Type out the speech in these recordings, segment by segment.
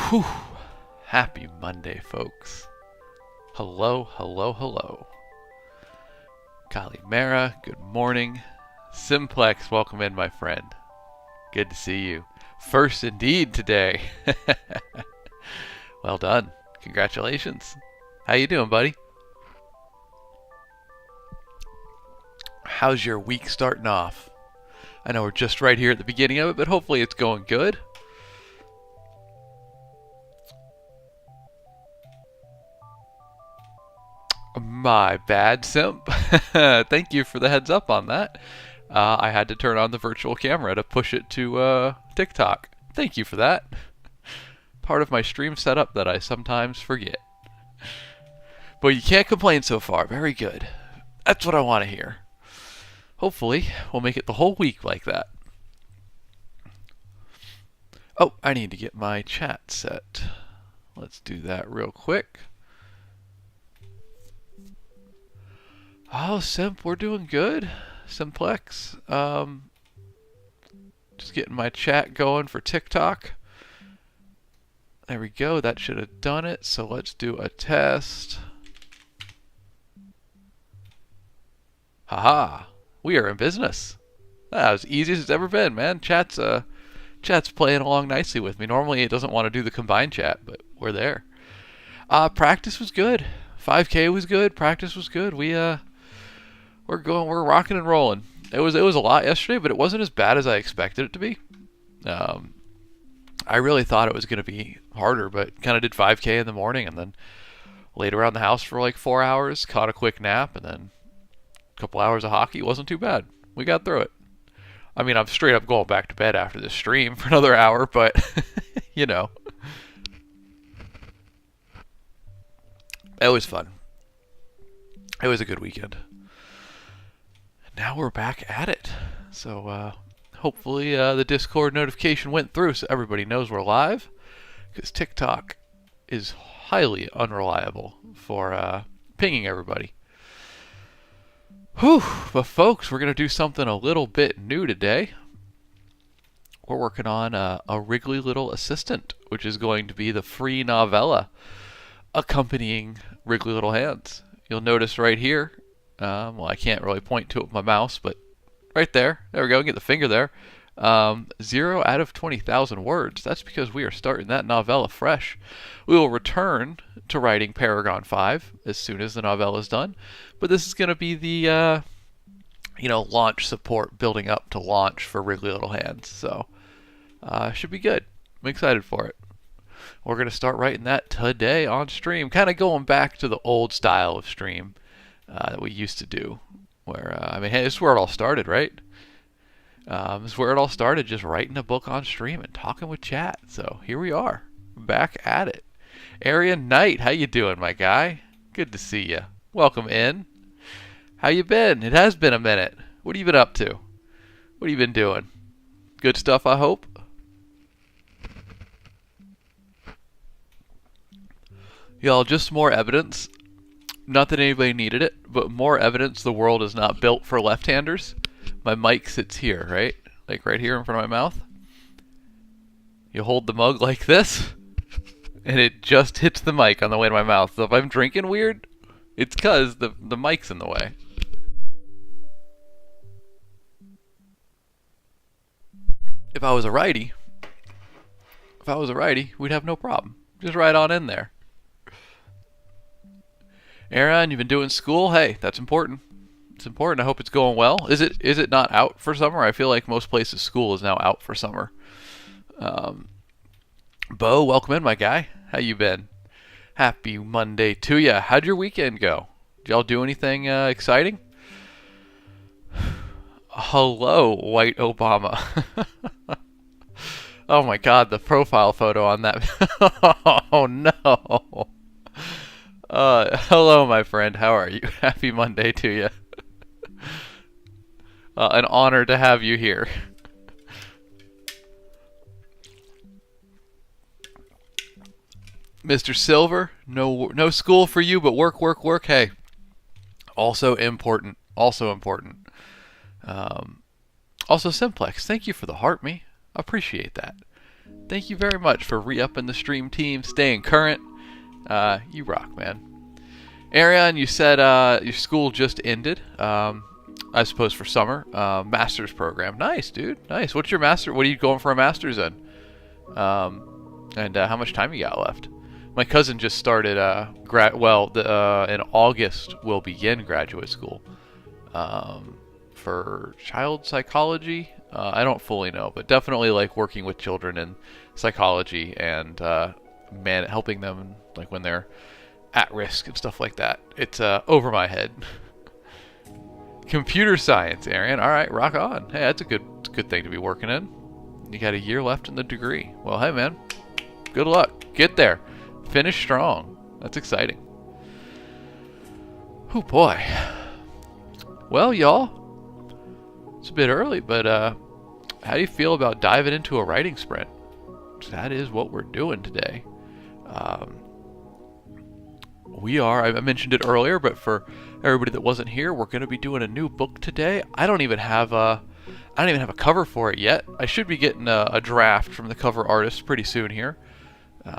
Whew. Happy Monday, folks. Hello, hello, hello. Kalimera, good morning. Simplex, welcome in, my friend. Good to see you. First indeed today. Well done. Congratulations. How you doing, buddy? How's your week starting off? I know we're just right here at the beginning of it, but hopefully it's going good. My bad, Simp. Thank you for the heads up on that. I had to turn on the virtual camera to push it to TikTok. Thank you for that. Part of my stream setup that I sometimes forget. But you can't complain so far. Very good. That's what I want to hear. Hopefully, we'll make it the whole week like that. Oh, I need to get my chat set. Let's do that real quick. Oh, Simp, we're doing good. Simplex. Just getting my chat going for TikTok. There we go. That should have done it. So let's do a test. Haha. We are in business. That was easy as it's ever been, man. Chat's playing along nicely with me. Normally it doesn't want to do the combined chat, but we're there. Practice was good. 5K was good. Practice was good. We're rocking and rolling. It was a lot yesterday, but it wasn't as bad as I expected it to be. I really thought it was going to be harder, but kind of did 5K in the morning and then laid around the house for like 4 hours, caught a quick nap, and then a couple hours of hockey. It wasn't too bad. We got through it. I mean, I'm straight up going back to bed after this stream for another hour, but you know. It was fun. It was a good weekend. Now we're back at it. So hopefully the Discord notification went through so everybody knows we're live, because TikTok is highly unreliable for pinging everybody. Whew, but folks, we're going to do something a little bit new today. We're working on a Wriggly Little Assistant, which is going to be the free novella accompanying Wriggly Little Hands. You'll notice right here, well, I can't really point to it with my mouse, but right there we go, get the finger there. 0 out of 20,000 words. That's because we are starting that novella fresh. We will return to writing Paragon 5 as soon as the novella is done, but this is going to be the launch support building up to launch for Wriggly Little Hands. So should be good. I'm excited for it. We're going to start writing that today on stream, kind of going back to the old style of stream that we used to do, where hey, this is where it all started, right? This is where it all started, just writing a book on stream and talking with chat. So here we are, back at it. Arian Knight, how you doing, my guy? Good to see you. Welcome in. How you been? It has been a minute. What have you been up to? What have you been doing? Good stuff, I hope. Y'all, just more evidence. Not that anybody needed it, but more evidence the world is not built for left-handers. My mic sits here, right? Like right here in front of my mouth. You hold the mug like this, and it just hits the mic on the way to my mouth. So if I'm drinking weird, it's because the mic's in the way. If I was a righty, we'd have no problem. Just right on in there. Aaron, you've been doing school? Hey, that's important. It's important. I hope it's going well. Is it not out for summer? I feel like most places school is now out for summer. Bo, welcome in, my guy. How you been? Happy Monday to ya. How'd your weekend go? Did y'all do anything exciting? Hello, white Obama. Oh my God, the profile photo on that. Oh no. Hello, my friend. How are you? Happy Monday to you. An honor to have you here. Mr. Silver, no school for you, but work, work, work. Hey, also important. Also important. Also Simplex, thank you for the heart me. Appreciate that. Thank you very much for re-upping the stream team, staying current. You rock, man. Ariane, you said your school just ended. I suppose for summer. Master's program. Nice, dude. Nice. What's your master? What are you going for a master's in? And how much time you got left? My cousin just started in August will begin graduate school for child psychology. I don't fully know, but definitely like working with children in psychology and helping them like when they're at risk and stuff like that. It's over my head. Computer science, Arian. All right, rock on. Hey, that's a good thing to be working in. You got a year left in the degree. Well, hey, man. Good luck. Get there. Finish strong. That's exciting. Oh, boy. Well, y'all. It's a bit early, but how do you feel about diving into a writing sprint? That is what we're doing today. I mentioned it earlier, but for everybody that wasn't here, we're going to be doing a new book today. I don't even have a cover for it yet. I should be getting a draft from the cover artist pretty soon here,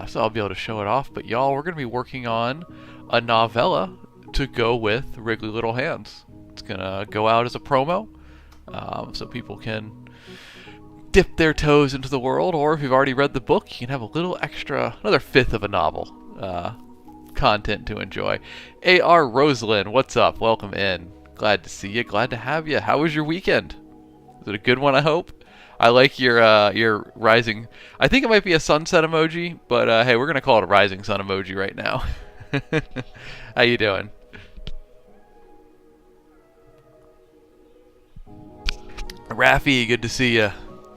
so I'll be able to show it off. But y'all, we're going to be working on a novella to go with Wriggly Little Hands. It's going to go out as a promo, so people can dip their toes into the world, or if you've already read the book, you can have a little extra, another fifth of a novel content to enjoy. A.R. Rosalind, what's up? Welcome in. Glad to see you. Glad to have you. How was your weekend? Was it a good one, I hope? I like your rising... I think it might be a sunset emoji, but hey, we're going to call it a rising sun emoji right now. How you doing? Rafi, good to see you.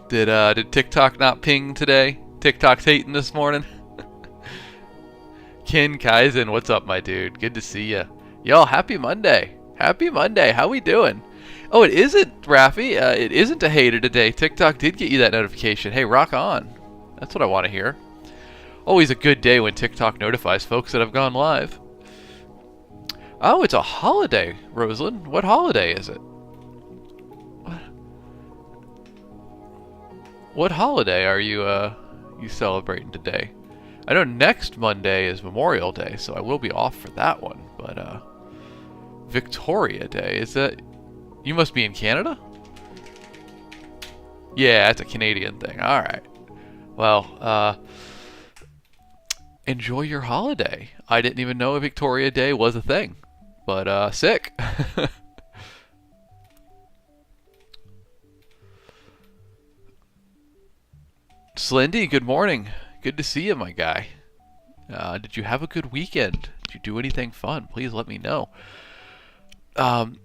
Did TikTok not ping today? TikTok's hating this morning. Ken Kaizen, what's up, my dude? Good to see you. Y'all, happy Monday. Happy Monday. How we doing? Oh, it isn't, Rafi. It isn't a hater today. TikTok did get you that notification. Hey, rock on. That's what I want to hear. Always a good day when TikTok notifies folks that have gone live. Oh, it's a holiday, Rosalind. What holiday is it? What holiday are you celebrating today? I know next Monday is Memorial Day, so I will be off for that one. But Victoria Day, is that... You must be in Canada? Yeah, it's a Canadian thing. All right. Well, enjoy your holiday. I didn't even know Victoria Day was a thing, but sick. Slendy, good morning. Good to see you, my guy. Did you have a good weekend? Did you do anything fun? Please let me know.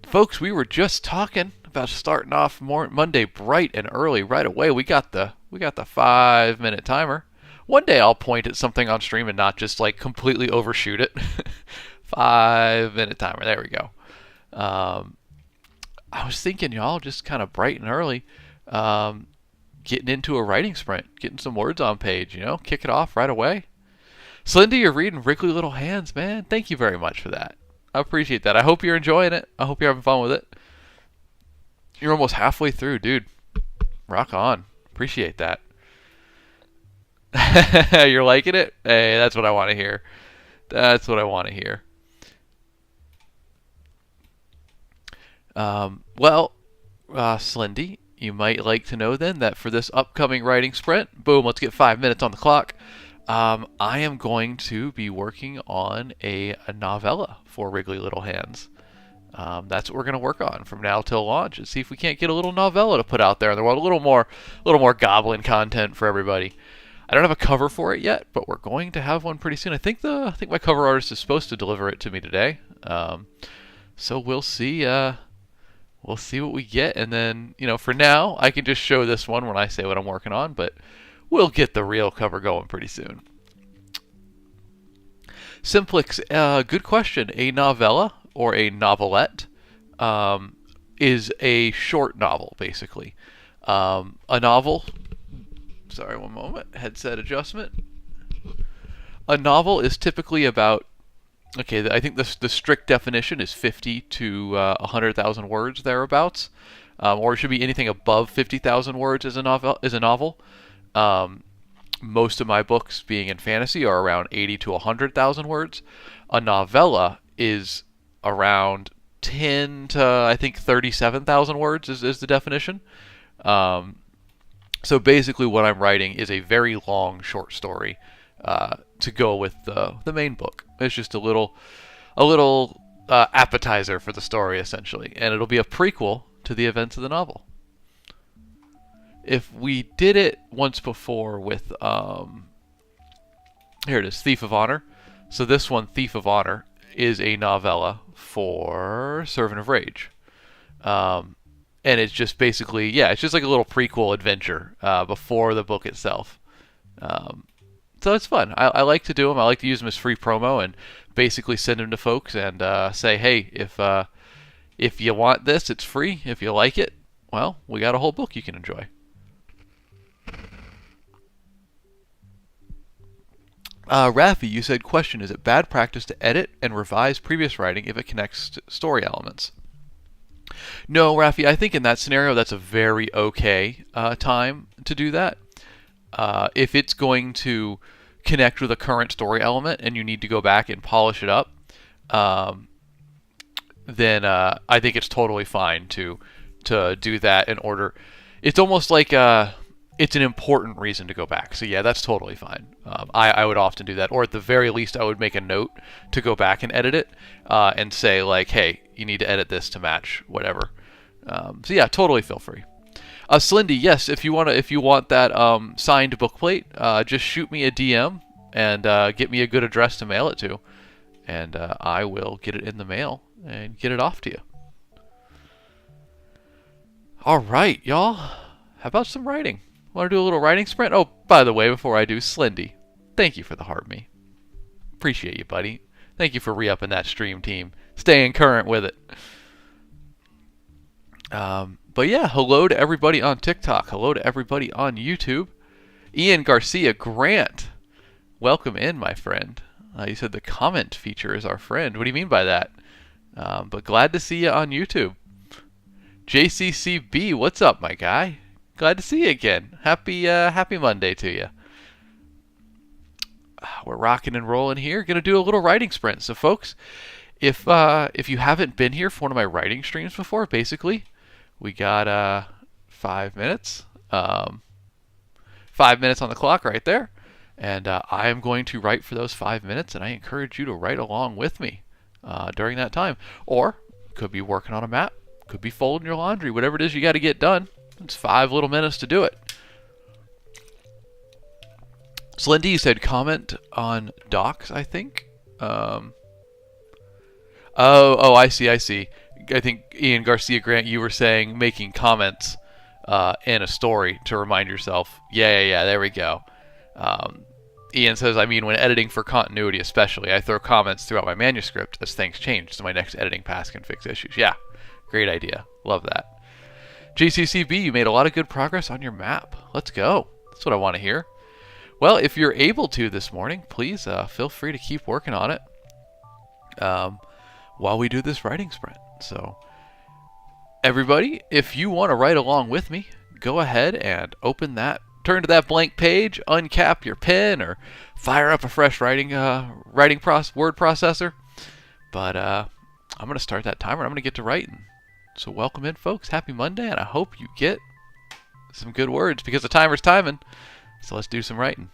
Folks, we were just talking about starting off Monday bright and early right away. We got the 5-minute timer. One day I'll point at something on stream and not just like completely overshoot it. 5-minute timer. There we go. I was thinking, y'all, just kind of bright and early. Getting into a writing sprint, getting some words on page, kick it off right away. Slendy, you're reading Wriggly Little Hands, man. Thank you very much for that. I appreciate that. I hope you're enjoying it. I hope you're having fun with it. You're almost halfway through, dude. Rock on. Appreciate that. You're liking it? Hey, that's what I want to hear. That's what I want to hear. Slendy, you might like to know then that for this upcoming writing sprint, boom, let's get 5 minutes on the clock. I am going to be working on a novella for Wriggly Little Hands. That's what we're going to work on from now till launch, and see if we can't get a little novella to put out there in the world, a little more goblin content for everybody. I don't have a cover for it yet, but we're going to have one pretty soon. I think my cover artist is supposed to deliver it to me today. So we'll see. We'll see what we get, and then, for now, I can just show this one when I say what I'm working on, but we'll get the real cover going pretty soon. Simplix, good question. A novella, or a novelette, is a short novel, basically. A novel... Sorry, one moment. Headset adjustment. A novel is typically about... Okay, I think the strict definition is 50 to 100,000 words, thereabouts. Or it should be anything above 50,000 words is a novel. most of my books being in fantasy are around 80 to 100,000 words. A novella is around 10 to I think 37,000 words is the definition. Um, so basically, what I'm writing is a very long short story to go with the main book. It's just a little appetizer for the story essentially, and it'll be a prequel to the events of the novel. If we did it once before with here it is, Thief of Honor. So this one, Thief of Honor, is a novella for Servant of Rage. And it's just basically, yeah, it's just like a little prequel adventure before the book itself. So it's fun. I like to do them. I like to use them as free promo and basically send them to folks and say, hey, if you want this, it's free. If you like it, well, we got a whole book you can enjoy. Raffi, you said, question, is it bad practice to edit and revise previous writing if it connects to story elements? No, Raffi, I think in that scenario that's a very okay time to do that. If it's going to connect with a current story element and you need to go back and polish it up, then I think it's totally fine to do that in order. It's almost like it's an important reason to go back. So yeah, that's totally fine. I would often do that, or at the very least, I would make a note to go back and edit it and say like, hey, you need to edit this to match whatever. So yeah, totally feel free. Slindy, yes, if you want that signed bookplate, just shoot me a DM and get me a good address to mail it to, and I will get it in the mail and get it off to you. All right, y'all. How about some writing? Want to do a little writing sprint? Oh, by the way, before I do, Slindy, thank you for the heart me. Appreciate you, buddy. Thank you for re-upping that stream team, staying current with it. But yeah, hello to everybody on TikTok. Hello to everybody on YouTube. Ian Garcia Grant, welcome in, my friend. You said the comment feature is our friend. What do you mean by that? But glad to see you on YouTube. JCCB, what's up, my guy? Glad to see you again. Happy Monday to you. We're rocking and rolling here. Gonna do a little writing sprint. So, folks, if you haven't been here for one of my writing streams before, basically, we got 5 minutes. 5 minutes on the clock right there. And I am going to write for those 5 minutes, and I encourage you to write along with me during that time. Or could be working on a map, could be folding your laundry, whatever it is you got to get done. It's 5 little minutes to do it. Slendy, you said comment on docs, I think. Oh, I see. I think Ian Garcia Grant, you were saying making comments in a story to remind yourself. Yeah, there we go. Ian says, I mean, when editing for continuity especially, I throw comments throughout my manuscript as things change, so my next editing pass can fix issues. Yeah, great idea. Love that. GCCB, you made a lot of good progress on your map. Let's go. That's what I want to hear. Well, if you're able to this morning, please feel free to keep working on it while we do this writing sprint. So, everybody, if you want to write along with me, go ahead and turn to that blank page, uncap your pen, or fire up a fresh word processor. But I'm going to start that timer. I'm going to get to writing. So welcome in, folks. Happy Monday, and I hope you get some good words because the timer's timing. So let's do some writing.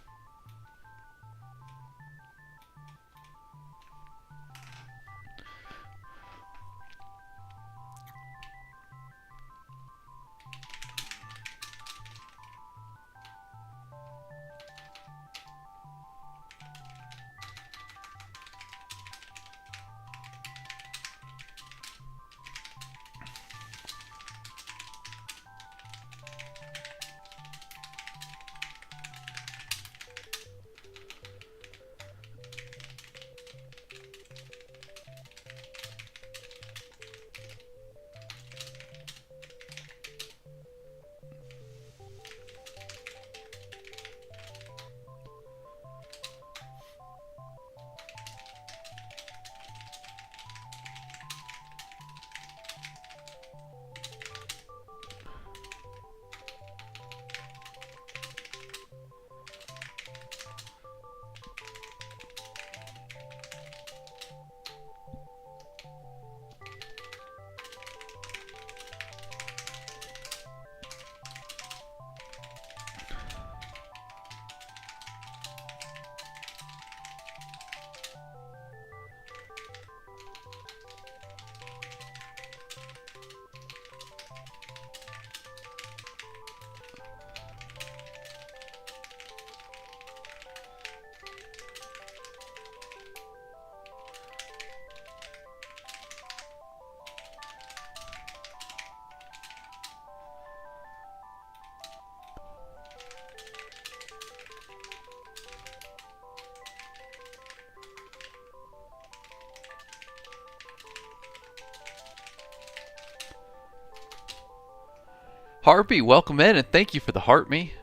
Harpy, welcome in, and thank you for the heart me.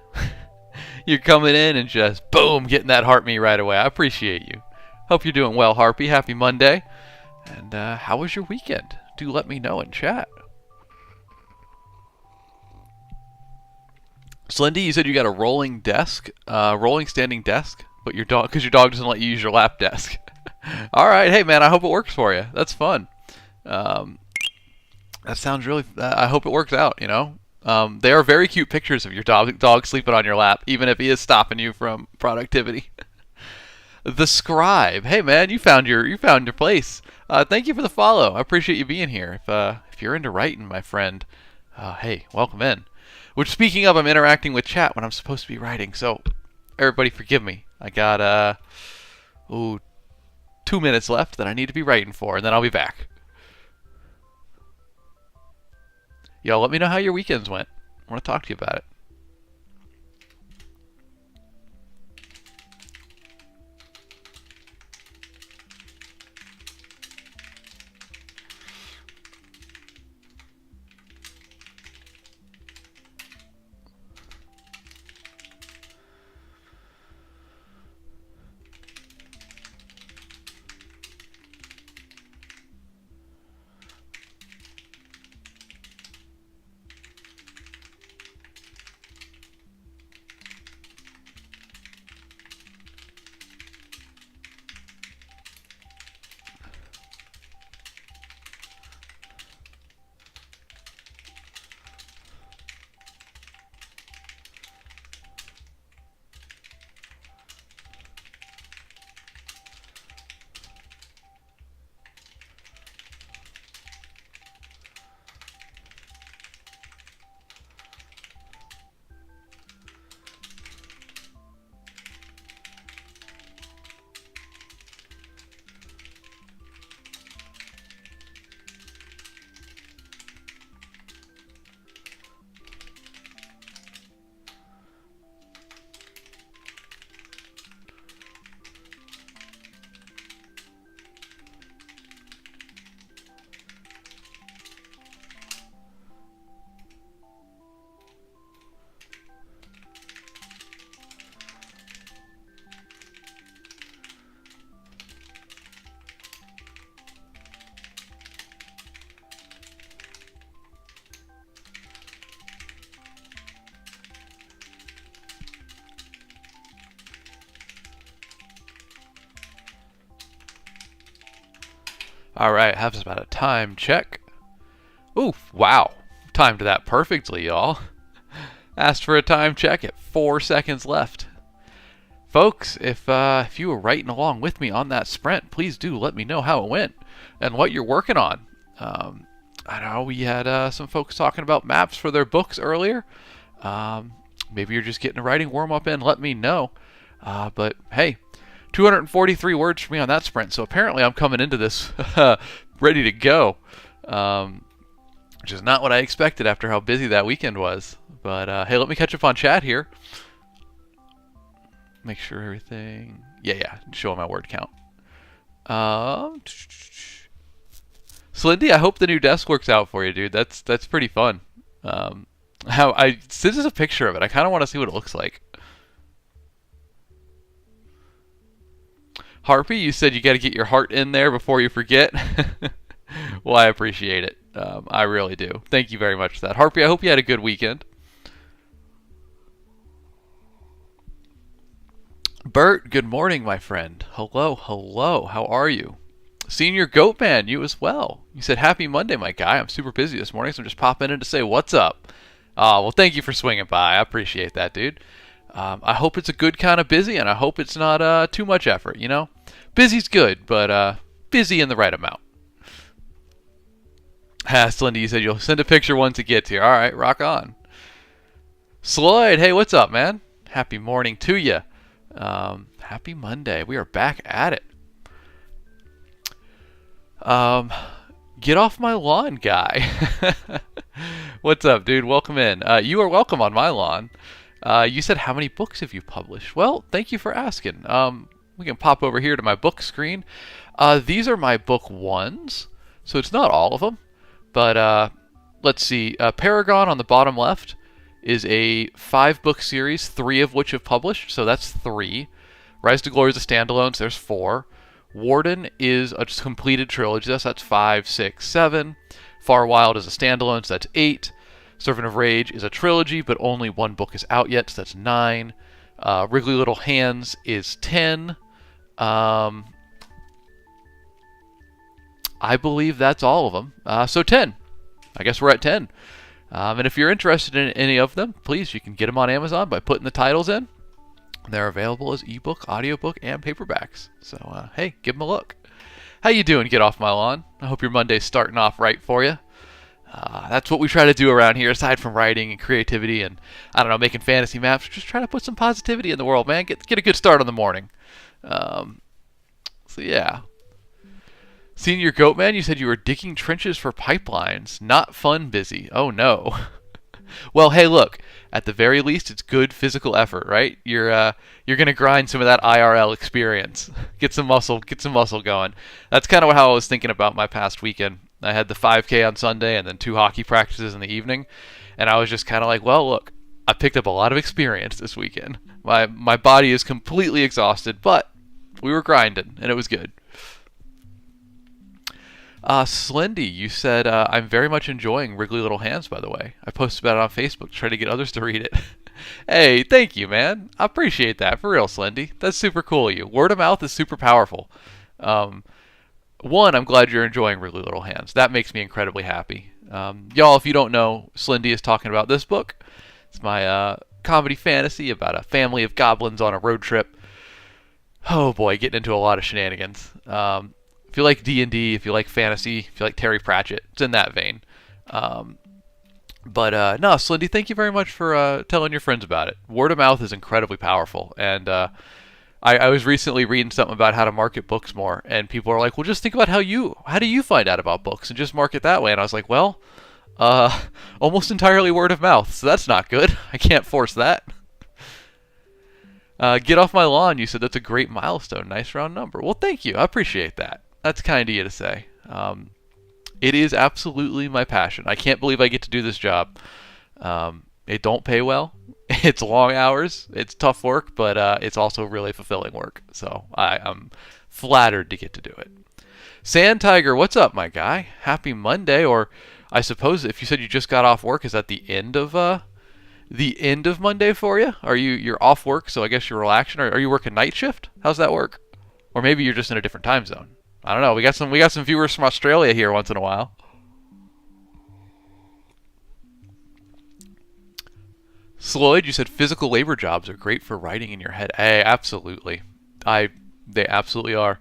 You're coming in and just, boom, getting that heart me right away. I appreciate you. Hope you're doing well, Harpy. Happy Monday. And how was your weekend? Do let me know in chat. Slendy, you said you got a rolling standing desk, but because your dog doesn't let you use your lap desk. All right, hey man, I hope it works for you. That's fun. That sounds really. I hope it works out. They are very cute pictures of your dog sleeping on your lap, even if he is stopping you from productivity. The Scribe, hey man, you found your place. Thank you for the follow. I appreciate you being here. If you're into writing, my friend, hey, welcome in. Which, speaking of, I'm interacting with chat when I'm supposed to be writing, so everybody forgive me. I got 2 minutes left that I need to be writing for, and then I'll be back. Y'all, let me know how your weekends went. I want to talk to you about it. Alright, have about a time check. Ooh, wow. Timed that perfectly, y'all. Asked for a time check at 4 seconds left. Folks, if you were writing along with me on that sprint, please do let me know how it went and what you're working on. I know we had some folks talking about maps for their books earlier. Maybe you're just getting a writing warm-up in, let me know. But hey, 243 words for me on that sprint, so apparently I'm coming into this ready to go, which is not what I expected after how busy that weekend was. But hey, let me catch up on chat here. Make sure everything... Yeah, showing my word count. Slindy, I hope the new desk works out for you, dude. That's pretty fun. This is a picture of it. I kind of want to see what it looks like. Harpy, you said you got to get your heart in there before you forget. Well, I appreciate it. I really do. Thank you very much for that. Harpy, I hope you had a good weekend. Bert, good morning, my friend. Hello. How are you? Senior Goatman, you as well. You said, happy Monday, my guy. I'm super busy this morning, so I'm just popping in to say what's up. Well, thank you for swinging by. I appreciate that, dude. I hope it's a good kind of busy, and I hope it's not too much effort, you know? Busy's good, but busy in the right amount. Slendy, you said you'll send a picture once it gets here. All right, rock on. Sloyd, hey, what's up, man? Happy morning to you. Happy Monday. We are back at it. Get off my lawn, guy. What's up, dude? Welcome in. You are welcome on my lawn. You said, how many books have you published? Well, thank you for asking. We can pop over here to my book screen. These are my book ones, so it's not all of them, but let's see. Paragon on the bottom left is a 5-book series, 3 of which have published, so that's 3. Rise to Glory is a standalone, so there's 4. Warden is a completed trilogy, so that's 5, 6, 7. Far Wild is a standalone, so that's 8. Servant of Rage is a trilogy, but only 1 book is out yet, so that's 9. Wriggly Little Hands is 10. I believe that's all of them. So 10. I guess we're at 10. And if you're interested in any of them, please, you can get them on Amazon by putting the titles in. They're available as ebook, audiobook, and paperbacks. So, hey, give them a look. How you doing, Get Off My Lawn? I hope your Monday's starting off right for you. That's what we try to do around here, aside from writing and creativity and, I don't know, making fantasy maps. Just trying to put some positivity in the world, man. Get a good start on the morning. So, yeah. Senior Goatman, you said you were digging trenches for pipelines. Not fun busy. Oh, no. Well, hey, look. At the very least, it's good physical effort, right? You're gonna grind some of that IRL experience. Get some muscle going. That's kind of how I was thinking about my past weekend. I had the 5K on Sunday and then 2 hockey practices in the evening, and I was just kind of like, well, look, I picked up a lot of experience this weekend. My body is completely exhausted, but we were grinding, and it was good. Slendy, you said, I'm very much enjoying Wriggly Little Hands, by the way. I posted about it on Facebook to try to get others to read it. Hey, thank you, man. I appreciate that. For real, Slendy. That's super cool of you. Word of mouth is super powerful. One, I'm glad you're enjoying Wriggly Little Hands. That makes me incredibly happy. Y'all, if you don't know, Slendy is talking about this book. It's my comedy fantasy about a family of goblins on a road trip. Oh boy, getting into a lot of shenanigans. If you like D&D, if you like fantasy, if you like Terry Pratchett, it's in that vein. No, Slendy, thank you very much for telling your friends about it. Word of mouth is incredibly powerful, and I was recently reading something about how to market books more, and people are like, well, just think about how do you find out about books, and just market that way. And I was like, well, almost entirely word of mouth, so that's not good. I can't force that. Get Off My Lawn, you said that's a great milestone. Nice round number. Well, thank you. I appreciate that. That's kind of you to say. It is absolutely my passion. I can't believe I get to do this job. It don't pay well. It's long hours. It's tough work, but it's also really fulfilling work. So I'm flattered to get to do it. Sand Tiger, what's up, my guy? Happy Monday, or I suppose if you said you just got off work, is that the end of Monday for you? You're off work, so I guess you're relaxing. Are you working night shift? How's that work? Or maybe you're just in a different time zone. I don't know. We got some viewers from Australia here once in a while. Sloyd, you said physical labor jobs are great for writing in your head. Hey, absolutely. They absolutely are.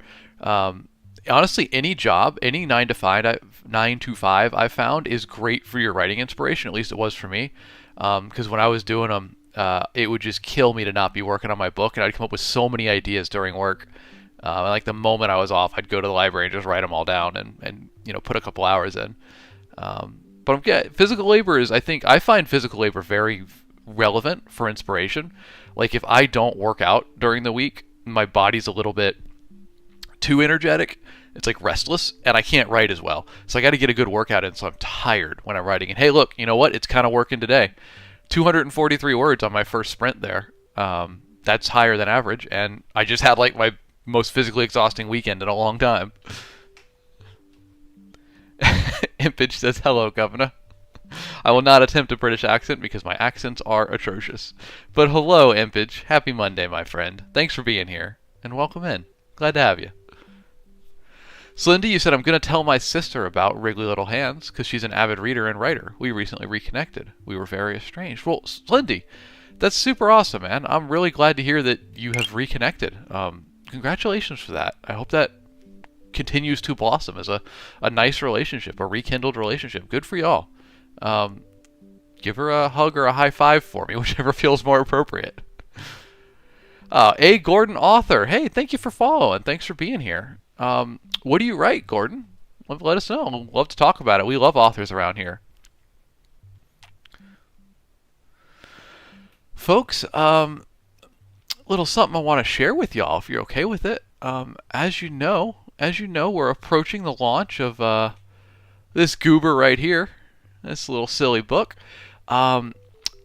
Honestly, any job, any 9 to 5 I've found is great for your writing inspiration. At least it was for me. Because when I was doing them, it would just kill me to not be working on my book, and I'd come up with so many ideas during work. Like the moment I was off, I'd go to the library and just write them all down and put a couple hours in. But physical labor is, I find physical labor very relevant for inspiration. Like if I don't work out during the week, my body's a little bit too energetic. It's like restless, and I can't write as well. So I got to get a good workout in, so I'm tired when I'm writing. And hey, look, you know what? It's kind of working today. 243 words on my first sprint there. That's higher than average, and I just had like my most physically exhausting weekend in a long time. Impage says, hello, Governor. I will not attempt a British accent because my accents are atrocious. But hello, Impage. Happy Monday, my friend. Thanks for being here, and welcome in. Glad to have you. Slendy, you said, I'm going to tell my sister about Wriggly Little Hands because she's an avid reader and writer. We recently reconnected. We were very estranged. Well, Slendy, that's super awesome, man. I'm really glad to hear that you have reconnected. Congratulations for that. I hope that continues to blossom as a nice relationship, a rekindled relationship. Good for y'all. Give her a hug or a high five for me, whichever feels more appropriate. A. Gordon Author. Hey, thank you for following. Thanks for being here. What do you write, Gordon? Let us know. We'd love to talk about it. We love authors around here. Folks, little something I want to share with y'all if you're okay with it. As you know, we're approaching the launch of this goober right here. This little silly book. Um,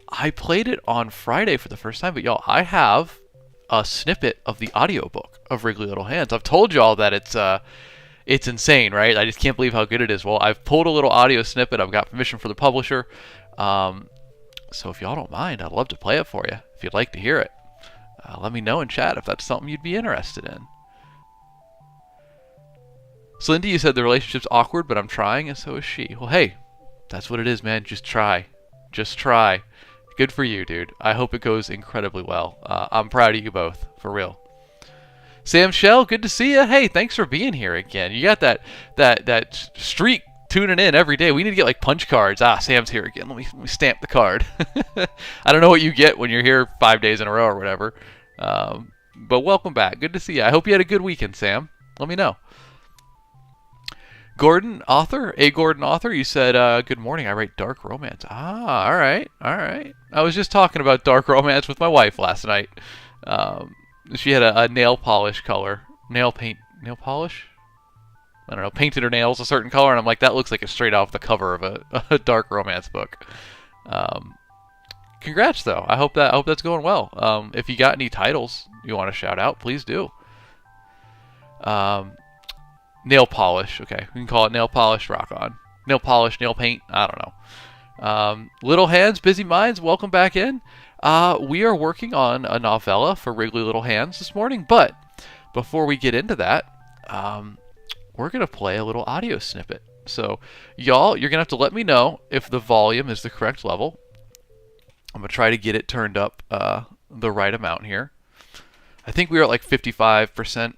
I played it on Friday for the first time, but y'all, I have a snippet of the audiobook of Wriggly Little Hands. I've told y'all that it's insane, right? I just can't believe how good it is. Well, I've pulled a little audio snippet. I've got permission from the publisher. So if y'all don't mind, I'd love to play it for you. If you'd like to hear it, let me know in chat if that's something you'd be interested in. So Lindy, you said the relationship's awkward, but I'm trying, and so is she. Well, hey, that's what it is, man. Just try. Just try. Good for you, dude. I hope it goes incredibly well. I'm proud of you both, for real. Sam Shell, good to see you. Hey, thanks for being here again. You got that streak tuning in every day. We need to get like punch cards. Sam's here again. Let me stamp the card. I don't know what you get when you're here 5 days in a row or whatever. But welcome back. Good to see you. I hope you had a good weekend, Sam. Let me know. Gordon, author, Gordon, author, you said, good morning, I write dark romance. All right. I was just talking about dark romance with my wife last night. She had a nail polish color. Nail polish? I don't know, painted her nails a certain color, and I'm like, that looks like it's straight off the cover of a dark romance book. Congrats, though. I hope that's going well. If you got any titles you want to shout out, please do. Nail polish. Okay, we can call it nail polish. Rock on. Nail polish, nail paint. I don't know. Little Hands, Busy Minds, welcome back in. We are working on a novella for Wriggly Little Hands this morning, but before we get into that, we're going to play a little audio snippet. So, y'all, you're going to have to let me know if the volume is the correct level. I'm going to try to get it turned up the right amount here. I think we were at like 55%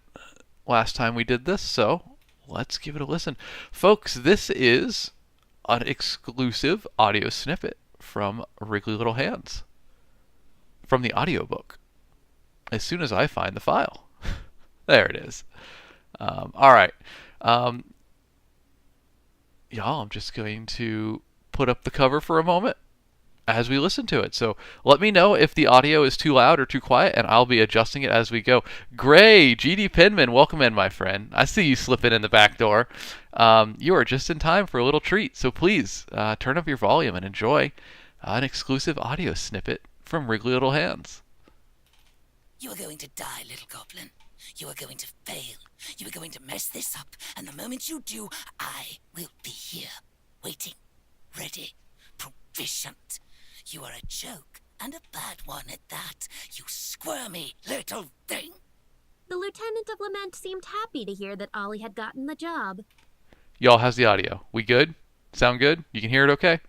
last time we did this, so let's give it a listen. Folks, this is an exclusive audio snippet from Wriggly Little Hands, from the audiobook, as soon as I find the file. There it is. All right. Y'all, I'm just going to put up the cover for a moment as we listen to it. So let me know if the audio is too loud or too quiet, and I'll be adjusting it as we go. Gray, GD Pinman, welcome in, my friend. I see you slipping in the back door. You are just in time for a little treat, so please turn up your volume and enjoy an exclusive audio snippet from Wriggly Little Hands. You are going to die, little goblin. You are going to fail. You are going to mess this up, and the moment you do, I will be here, waiting, ready, proficient. You are a joke, and a bad one at that, you squirmy little thing. The Lieutenant of Lament seemed happy to hear that Ollie had gotten the job. Y'all, how's the audio? We good? Sound good? You can hear it okay?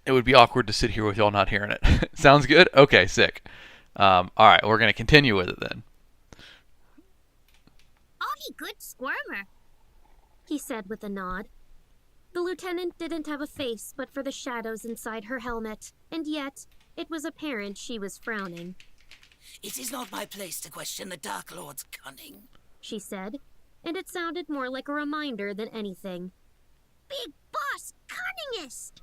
It would be awkward to sit here with y'all not hearing it. Sounds good? Okay, sick. All right, we're going to continue with it then. Ollie, good squirmer, he said with a nod. The lieutenant didn't have a face but for the shadows inside her helmet, and yet it was apparent she was frowning. It is not my place to question the Dark Lord's cunning, she said, and it sounded more like a reminder than anything. Big boss cunningest,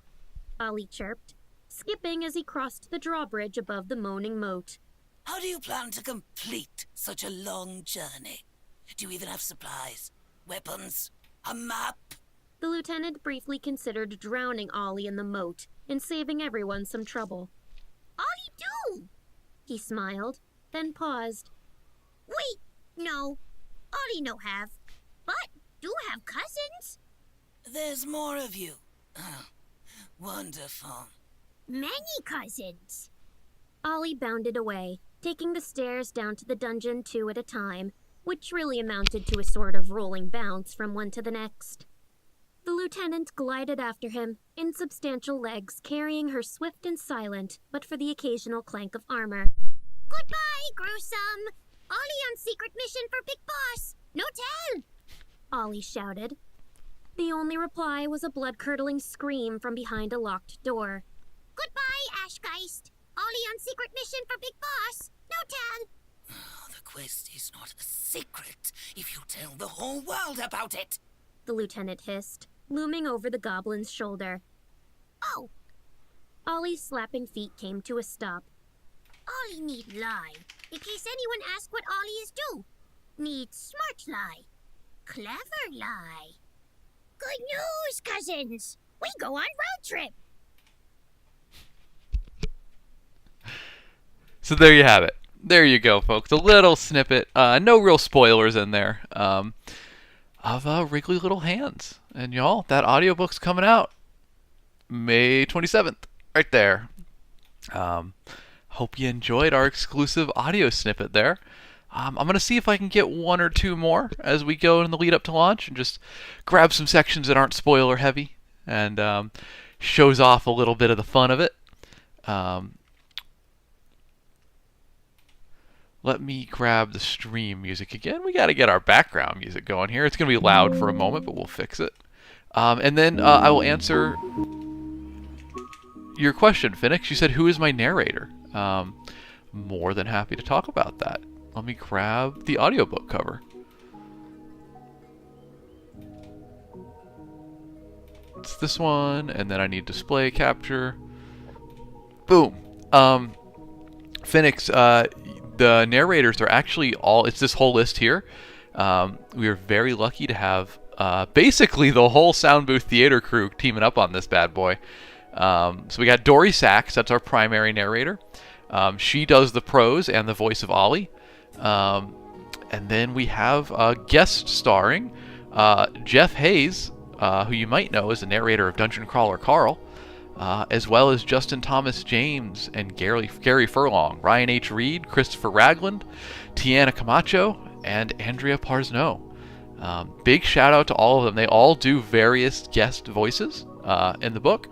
Ollie chirped, skipping as he crossed the drawbridge above the moaning moat. How do you plan to complete such a long journey? Do you even have supplies, weapons, a map? The lieutenant briefly considered drowning Ollie in the moat and saving everyone some trouble. Ollie do! He smiled, then paused. Wait, no. Ollie no have, but do have cousins. There's more of you. Oh, wonderful. Many cousins. Ollie bounded away, taking the stairs down to the dungeon 2 at a time, which really amounted to a sort of rolling bounce from one to the next. The lieutenant glided after him, insubstantial legs carrying her swift and silent, but for the occasional clank of armor. Goodbye, gruesome! Ollie on secret mission for Big Boss! No tell! Ollie shouted. The only reply was a blood-curdling scream from behind a locked door. Goodbye, Ashgeist! Ollie on secret mission for Big Boss! No tell! Oh, the quest is not a secret if you tell the whole world about it! The lieutenant hissed, looming over the goblin's shoulder. Oh! Ollie's slapping feet came to a stop. Ollie need lie, in case anyone ask what Ollie is do. Need smart lie. Clever lie. Good news, cousins. We go on road trip. So there you have it. There you go, folks. A little snippet. No real spoilers in there. Of Wriggly Little Hands. And y'all, that audiobook's coming out May 27th. Right there. Hope you enjoyed our exclusive audio snippet there. I'm going to see if I can get one or two more as we go in the lead up to launch and just grab some sections that aren't spoiler heavy and shows off a little bit of the fun of it. Let me grab the stream music again. We got to get our background music going here. It's going to be loud for a moment, but we'll fix it. And then I will answer your question, Phoenix. You said, who is my narrator? More than happy to talk about that. Let me grab the audiobook cover. It's this one, and then I need display capture. Boom. Phoenix, the narrators are actually all, it's this whole list here. We are very lucky to have basically the whole Sound Booth Theater crew teaming up on this bad boy. So we got Dory Sachs, that's our primary narrator. She does the prose and the voice of Ollie. And then we have guest starring Jeff Hayes, who you might know as the narrator of Dungeon Crawler Carl, as well as Justin Thomas James and Gary Furlong, Ryan H. Reed, Christopher Ragland, Tiana Camacho, and Andrea Parsnow. Big shout out to all of them. They all do various guest voices in the book,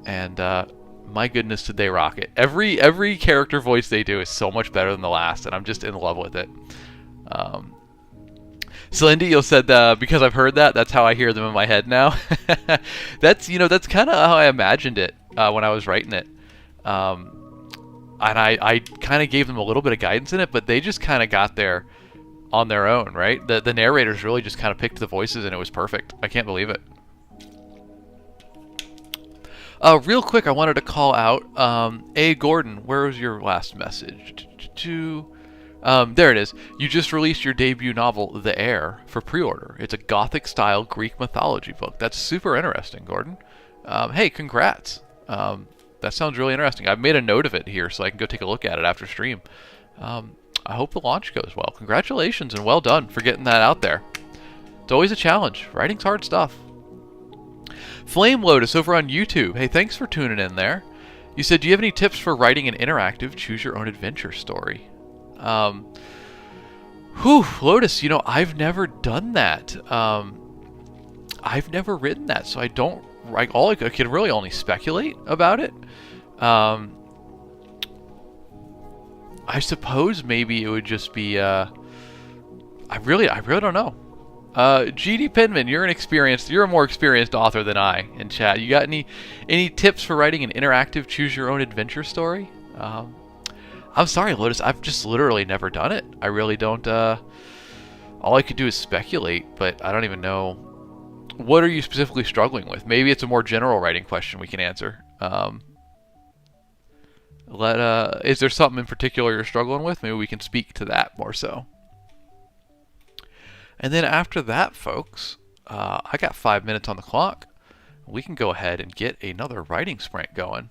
and my goodness, did they rock it. Every character voice they do is so much better than the last, and I'm just in love with it. Celindy, you said because I've heard that, that's how I hear them in my head now. That's kind of how I imagined it when I was writing it. And I kind of gave them a little bit of guidance in it, but they just kind of got there on their own, right? The narrators really just kind of picked the voices, and it was perfect. I can't believe it. Real quick, I wanted to call out A. Gordon. Where was your last message? There it is. You just released your debut novel, The Heir, for pre-order. It's a Gothic-style Greek mythology book. That's super interesting, Gordon. Hey, congrats. That sounds really interesting. I've made a note of it here so I can go take a look at it after stream. I hope the launch goes well. Congratulations and well done for getting that out there. It's always a challenge. Writing's hard stuff. Flame Lotus over on YouTube. Hey, thanks for tuning in there. You said, do you have any tips for writing an interactive choose-your-own-adventure story? Lotus, I've never done that. I've never written that, so I don't, I can really only speculate about it. I suppose maybe it would just be, I really don't know. GD Penman, you're a more experienced author than I in chat. You got any tips for writing an interactive choose-your-own-adventure story? I'm sorry, Lotus, I've just literally never done it. I really don't, all I could do is speculate, but I don't even know. What are you specifically struggling with? Maybe it's a more general writing question we can answer. Is there something in particular you're struggling with? Maybe we can speak to that more so. And then after that, folks, I got 5 minutes on the clock. We can go ahead and get another writing sprint going.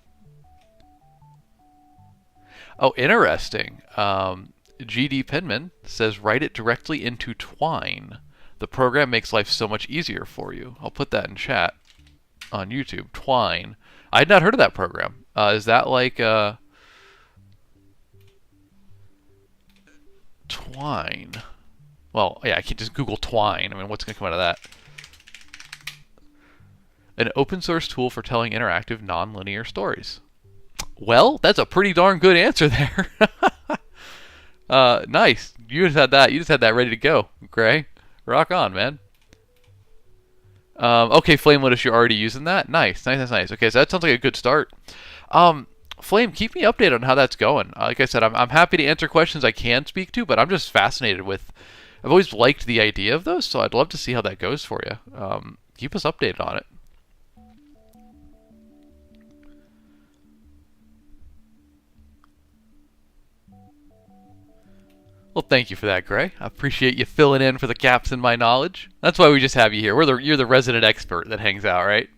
Oh, interesting. GD Penman says, write it directly into Twine. The program makes life so much easier for you. I'll put that in chat on YouTube. Twine. I had not heard of that program. Is that like Twine? Well, yeah, I can just Google Twine. I mean, what's going to come out of that? An open source tool for telling interactive, non-linear stories. Well, that's a pretty darn good answer there. Nice. You just had that ready to go, Gray. Rock on, man. Okay, Flame Lotus, you're already using that? Nice. Okay, so that sounds like a good start. Flame, keep me updated on how that's going. Like I said, I'm happy to answer questions I can speak to, but I'm just fascinated with... I've always liked the idea of those, so I'd love to see how that goes for you. Keep us updated on it. Well, thank you for that, Gray. I appreciate you filling in for the gaps in my knowledge. That's why we just have you here. You're the resident expert that hangs out, right?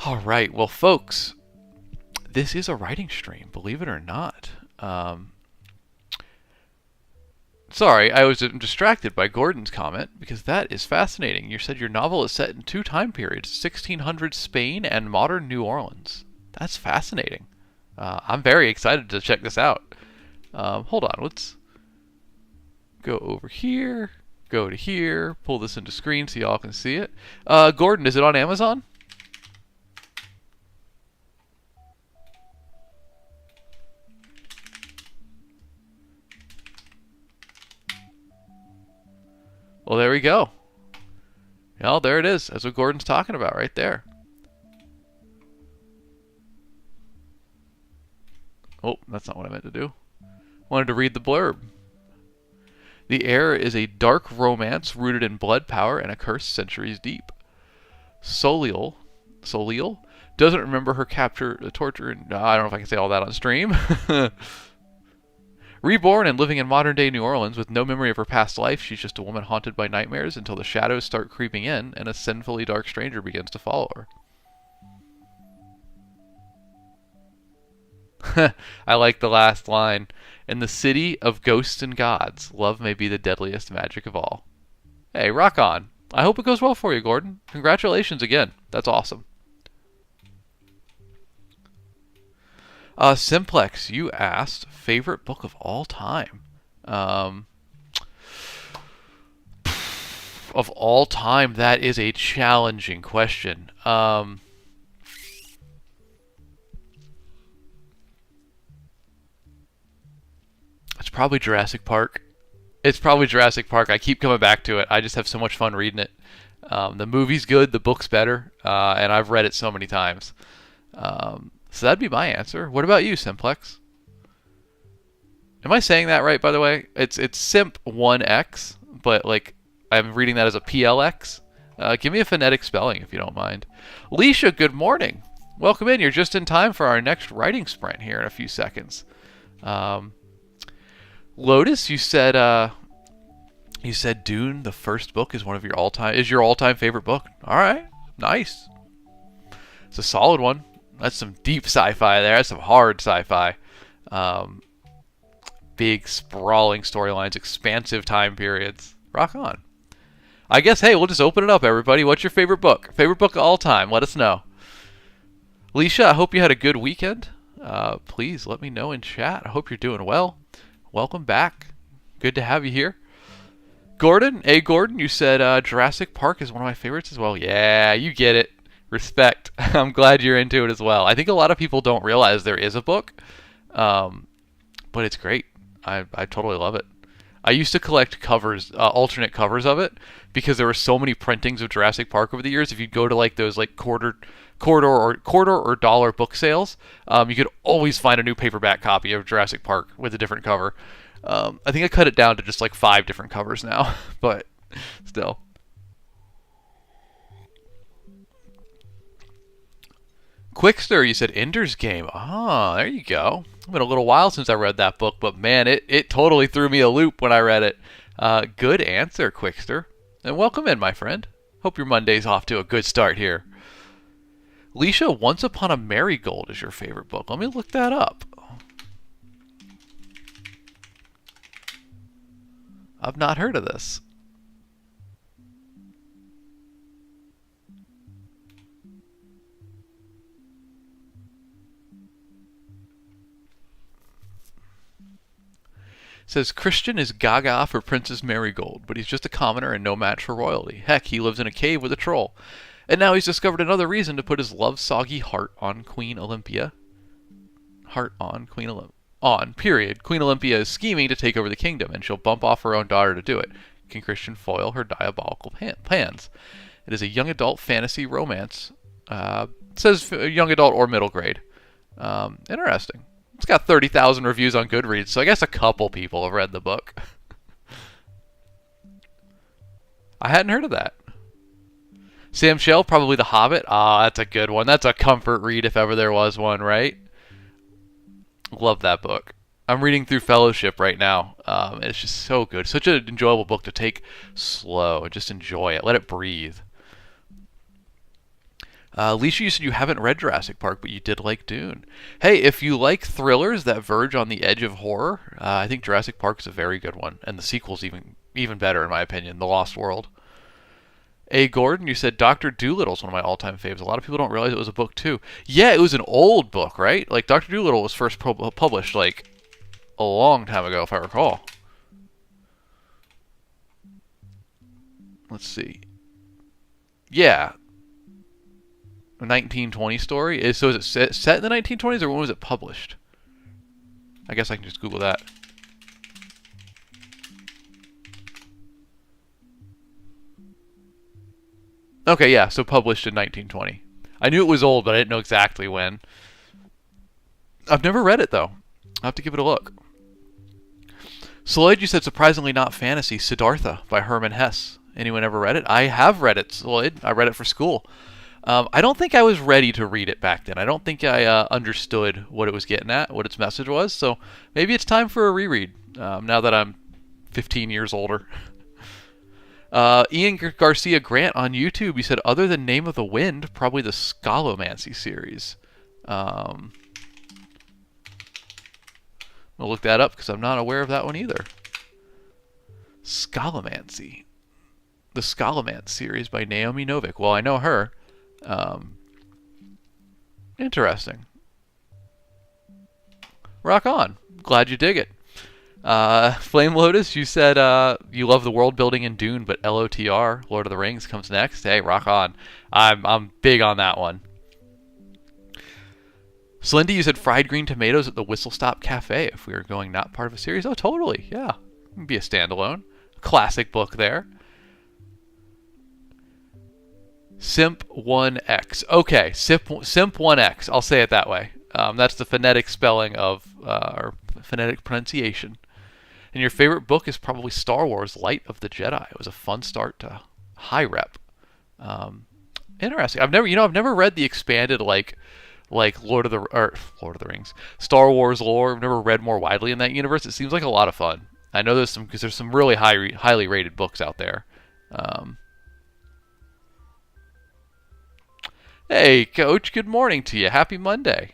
All right. Well, folks, this is a writing stream, believe it or not. Sorry, I was distracted by Gordon's comment because that is fascinating. You said your novel is set in two time periods, 1600 Spain and modern New Orleans. That's fascinating. I'm very excited to check this out. Hold on, let's go over here, go to here, pull this into screen so y'all can see it. Gordon, is it on Amazon? Well, there we go. Well, there it is. That's what Gordon's talking about right there. Oh, that's not what I meant to do. Wanted to read the blurb. The Heir is a dark romance rooted in blood power and a curse centuries deep. Soliel doesn't remember her capture, torture, and I don't know if I can say all that on stream. Reborn and living in modern-day New Orleans with no memory of her past life, she's just a woman haunted by nightmares until the shadows start creeping in and a sinfully dark stranger begins to follow her. I like the last line. In the city of ghosts and gods, love may be the deadliest magic of all. Hey, rock on. I hope it goes well for you, Gordon. Congratulations again. That's awesome. Simplex, you asked favorite book of all time. Of all time, that is a challenging question. It's probably Jurassic Park. It's probably Jurassic Park. I keep coming back to it. I just have so much fun reading it. The movie's good, the book's better, and I've read it so many times. So that'd be my answer. What about you, Simplex? Am I saying that right, by the way? It's Simp1X, but like I'm reading that as a PLX. Give me a phonetic spelling if you don't mind. Leisha, good morning. Welcome in. You're just in time for our next writing sprint here in a few seconds. Lotus, you said Dune, the first book, is one of your your all-time favorite book. All right, nice. It's a solid one. That's some deep sci-fi there. That's some hard sci-fi. Big, sprawling storylines, expansive time periods. Rock on. I guess, hey, we'll just open it up, everybody. What's your favorite book? Favorite book of all time? Let us know. Leisha, I hope you had a good weekend. Please let me know in chat. I hope you're doing well. Welcome back. Good to have you here. Gordon, you said Jurassic Park is one of my favorites as well. Yeah, you get it. Respect. I'm glad you're into it as well. I think a lot of people don't realize there is a book, but it's great. I totally love it. I used to collect covers, alternate covers of it, because there were so many printings of Jurassic Park over the years. If you go to like those like quarter or dollar book sales, you could always find a new paperback copy of Jurassic Park with a different cover. I think I cut it down to just like 5 different covers now, but still. Quickster, you said Ender's Game. Ah, there you go. It's been a little while since I read that book, but man, it totally threw me a loop when I read it. Good answer, Quickster. And welcome in, my friend. Hope your Monday's off to a good start here. Leisha, Once Upon a Marigold is your favorite book. Let me look that up. I've not heard of this. Says Christian is gaga for Princess Marigold, but he's just a commoner and no match for royalty. Heck, he lives in a cave with a troll. And now he's discovered another reason to put his love-soggy heart on Queen Olympia. Heart on Queen Olympia. On, period. Queen Olympia is scheming to take over the kingdom, and she'll bump off her own daughter to do it. Can Christian foil her diabolical plans? It is a young adult fantasy romance. It says young adult or middle grade. Interesting. It's got 30,000 reviews on Goodreads, so I guess a couple people have read the book. I hadn't heard of that. Sam Shell, probably The Hobbit. Ah, that's a good one. That's a comfort read if ever there was one, right? Love that book. I'm reading through Fellowship right now. And it's just so good. Such an enjoyable book to take slow and just enjoy it. Let it breathe. Alicia, you said you haven't read Jurassic Park, but you did like Dune. Hey, if you like thrillers that verge on the edge of horror, I think Jurassic Park is a very good one, and the sequel's even better in my opinion. The Lost World. A. Gordon, you said Doctor Doolittle's one of my all-time faves. A lot of people don't realize it was a book too. Yeah, it was an old book, right? Like Doctor Doolittle was first published like a long time ago, if I recall. Let's see. Yeah, a 1920 story. So is it set in the 1920s, or when was it published? I guess I can just Google that. Okay, yeah, so published in 1920. I knew it was old, but I didn't know exactly when. I've never read it, though. I'll have to give it a look. Sloyd, you said surprisingly not fantasy. Siddhartha by Herman Hesse. Anyone ever read it? I have read it, Sloyd. I read it for school. I don't think I was ready to read it back then. I don't think I understood what it was getting at, what its message was. So maybe it's time for a reread now that I'm 15 years older. Ian Garcia Grant on YouTube, he said, other than Name of the Wind, probably the Scolomancy series. I'll look that up because I'm not aware of that one either. Scolomancy. The Scholomance series by Naomi Novik. Well, I know her. Interesting. Rock on. Glad you dig it. Flame Lotus, you said you love the world building in Dune, but LOTR, Lord of the Rings, comes next. Hey, rock on. I'm big on that one. Slendy, you said fried green tomatoes at the Whistle Stop Cafe if we were going not part of a series. Oh, totally. Yeah. It'd be a standalone. Classic book there. Simp1X. Okay, Simp1X. I'll say it that way. That's the phonetic spelling of, or phonetic pronunciation. And your favorite book is probably Star Wars: Light of the Jedi. It was a fun start to high rep. Interesting. I've never read the expanded like Lord of the Rings, Star Wars lore. I've never read more widely in that universe. It seems like a lot of fun. I know there's some really highly rated books out there. Hey, Coach. Good morning to you. Happy Monday.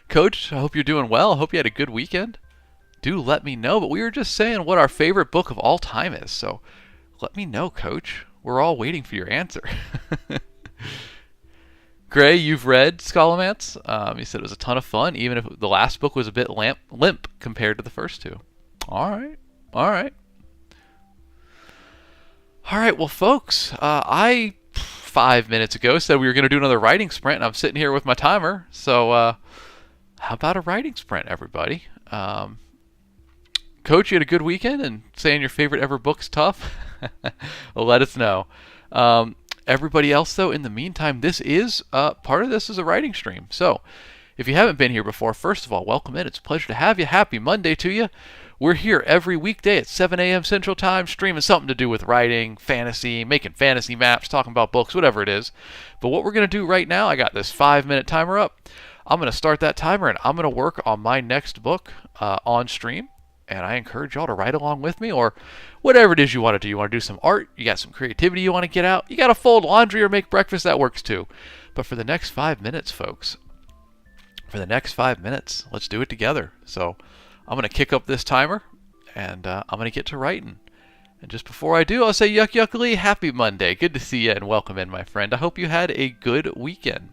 Coach, I hope you're doing well. I hope you had a good weekend. Do let me know. But we were just saying what our favorite book of all time is. So let me know, Coach. We're all waiting for your answer. Gray, you've read Scholomance. You said it was a ton of fun, even if the last book was a bit limp compared to the first two. All right. All right. All right. Well, folks, 5 minutes ago said we were going to do another writing sprint, and I'm sitting here with my timer. So how about a writing sprint, everybody? Coach, you had a good weekend, and saying your favorite ever book's tough? Well, let us know. Everybody else, though, in the meantime, this is part of this is a writing stream. So if you haven't been here before, first of all, welcome in. It's a pleasure to have you. Happy Monday to you. We're here every weekday at 7 a.m. Central Time, streaming something to do with writing, fantasy, making fantasy maps, talking about books, whatever it is. But what we're going to do right now, I got this 5-minute timer up. I'm going to start that timer, and I'm going to work on my next book on stream. And I encourage y'all to write along with me, or whatever it is you want to do. You want to do some art, you got some creativity you want to get out, you got to fold laundry or make breakfast, that works too. But for the next 5 minutes, folks, let's do it together. So I'm going to kick up this timer, and I'm going to get to writing. And just before I do, I'll say yuckily, happy Monday. Good to see you and welcome in, my friend. I hope you had a good weekend.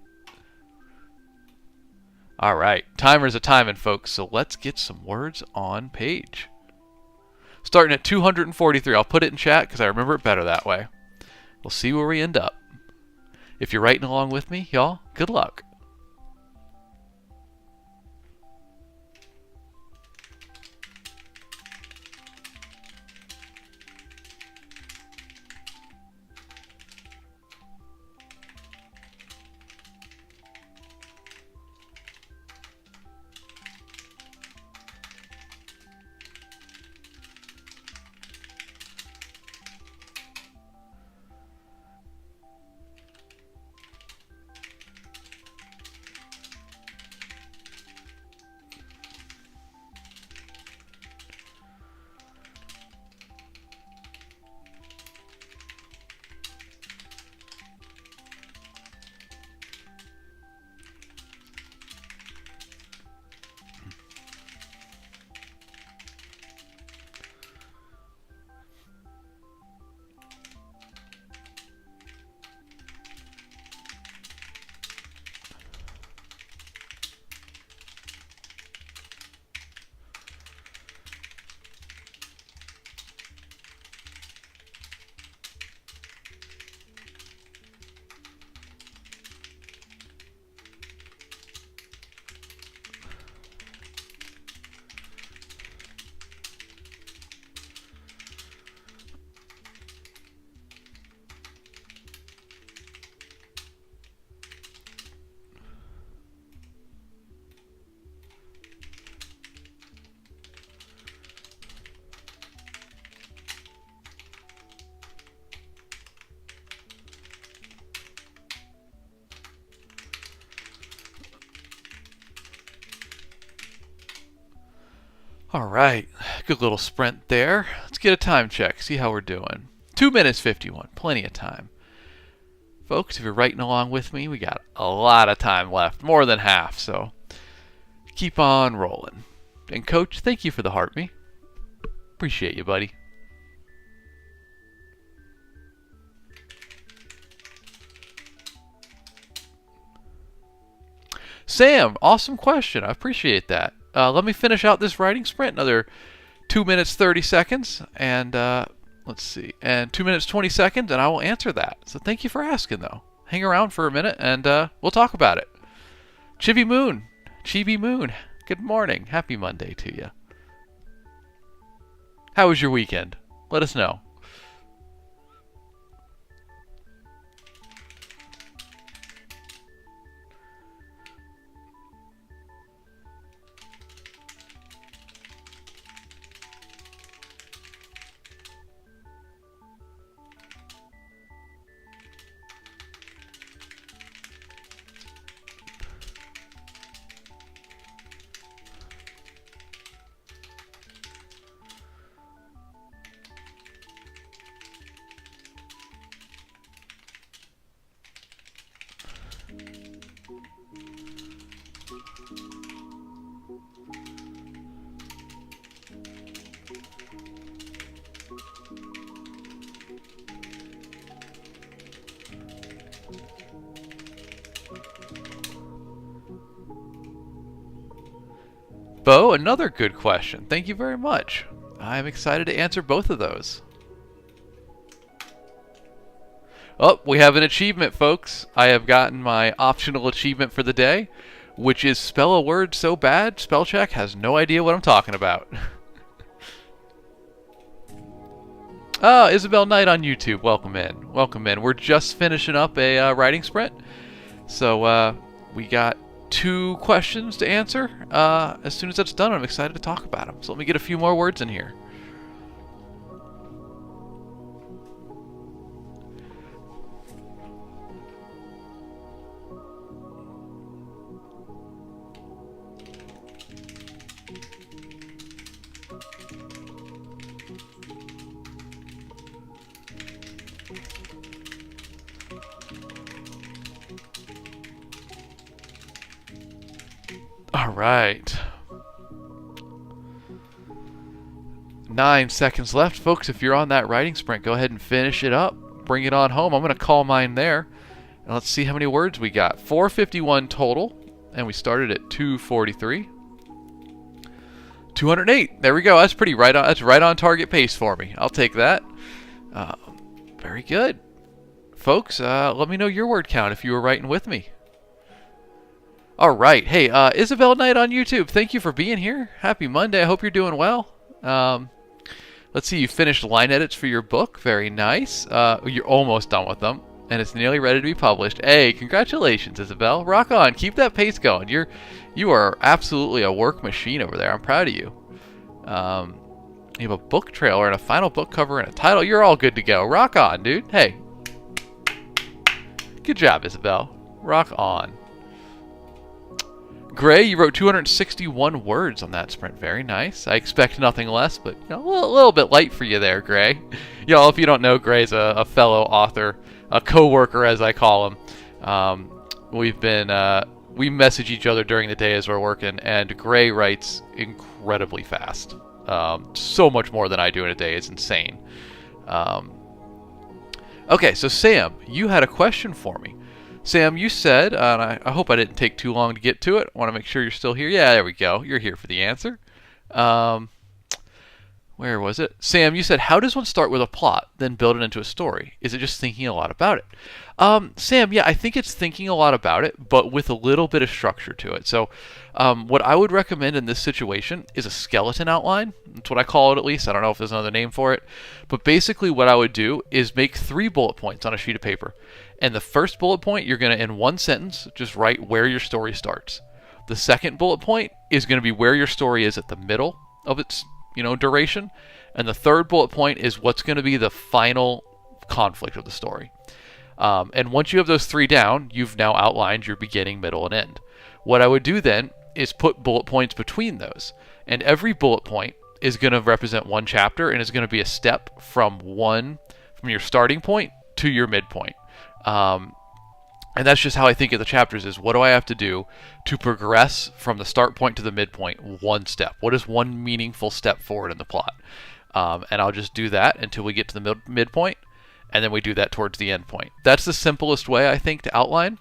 All right, timer's a timing, folks, so let's get some words on page. Starting at 243. I'll put it in chat because I remember it better that way. We'll see where we end up. If you're writing along with me, y'all, good luck. All right, good little sprint there. Let's get a time check, see how we're doing. 2 minutes 51, plenty of time. Folks, if you're writing along with me, we got a lot of time left, more than half, so keep on rolling. And Coach, thank you for the heart me. Appreciate you, buddy. Sam, awesome question. I appreciate that. Let me finish out this writing sprint. Another 2 minutes 30 seconds, and let's see, and 2 minutes 20 seconds, and I will answer that. So thank you for asking, though. Hang around for a minute, and we'll talk about it. Chibi Moon, good morning. Happy Monday to you. How was your weekend? Let us know. Bo, another good question. Thank you very much. I'm excited to answer both of those. Oh, we have an achievement, folks. I have gotten my optional achievement for the day, which is spell a word so bad, spell check has no idea what I'm talking about. Oh, Isabel Knight on YouTube. Welcome in. Welcome in. We're just finishing up a writing sprint. So we got 2 questions to answer. As soon as that's done, I'm excited to talk about them. So let me get a few more words in here. All right. 9 seconds left, folks. If you're on that writing sprint, go ahead and finish it up. Bring it on home. I'm going to call mine there. And let's see how many words we got. 451 total. And we started at 243. 208. There we go. That's pretty right on. That's right on target pace for me. I'll take that. Very good. Folks, let me know your word count if you were writing with me. All right. Hey, Isabel Knight on YouTube, thank you for being here. Happy Monday. I hope you're doing well. Let's see, you finished line edits for your book. Very nice. You're almost done with them, and it's nearly ready to be published. Hey, congratulations, Isabel. Rock on. Keep that pace going. You are absolutely a work machine over there. I'm proud of you. You have a book trailer and a final book cover and a title. You're all good to go. Rock on, dude. Hey. Good job, Isabel. Rock on. Gray, you wrote 261 words on that sprint. Very nice. I expect nothing less, but a little bit light for you there, Gray. Y'all, if you don't know, Gray's a fellow author, a co-worker as I call him. We message each other during the day as we're working, and Gray writes incredibly fast. So much more than I do in a day. It's insane. Okay, so Sam, you had a question for me. Sam, you said, and I hope I didn't take too long to get to it. I want to make sure you're still here. Yeah, there we go. You're here for the answer. Where was it? Sam, you said, how does one start with a plot, then build it into a story? Is it just thinking a lot about it? Sam, yeah, I think it's thinking a lot about it, but with a little bit of structure to it. So what I would recommend in this situation is a skeleton outline. That's what I call it, at least. I don't know if there's another name for it. But basically what I would do is make 3 bullet points on a sheet of paper. And the first bullet point, you're going to, in one sentence, just write where your story starts. The second bullet point is going to be where your story is at the middle of its, duration. And the third bullet point is what's going to be the final conflict of the story. And once you have those 3 down, you've now outlined your beginning, middle, and end. What I would do then is put bullet points between those. And every bullet point is going to represent one chapter and is going to be a step from your starting point to your midpoint. And that's just how I think of the chapters is, what do I have to do to progress from the start point to the midpoint one step? What is one meaningful step forward in the plot? And I'll just do that until we get to the midpoint, and then we do that towards the end point. That's the simplest way, I think, to outline.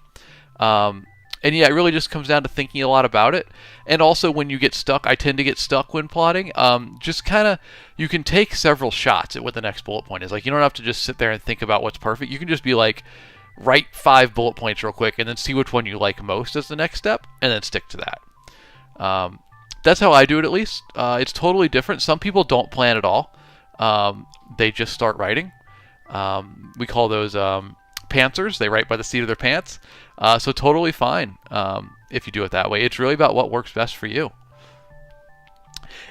And yeah, it really just comes down to thinking a lot about it. And also when you get stuck, I tend to get stuck when plotting. Just kind of, you can take several shots at what the next bullet point is. Like, you don't have to just sit there and think about what's perfect. You can just be like, write 5 bullet points real quick and then see which one you like most as the next step and then stick to that. That's how I do it, at least. It's totally different. Some people don't plan at all. They just start writing. We call those pantsers. They write by the seat of their pants. So totally fine if you do it that way. It's really about what works best for you.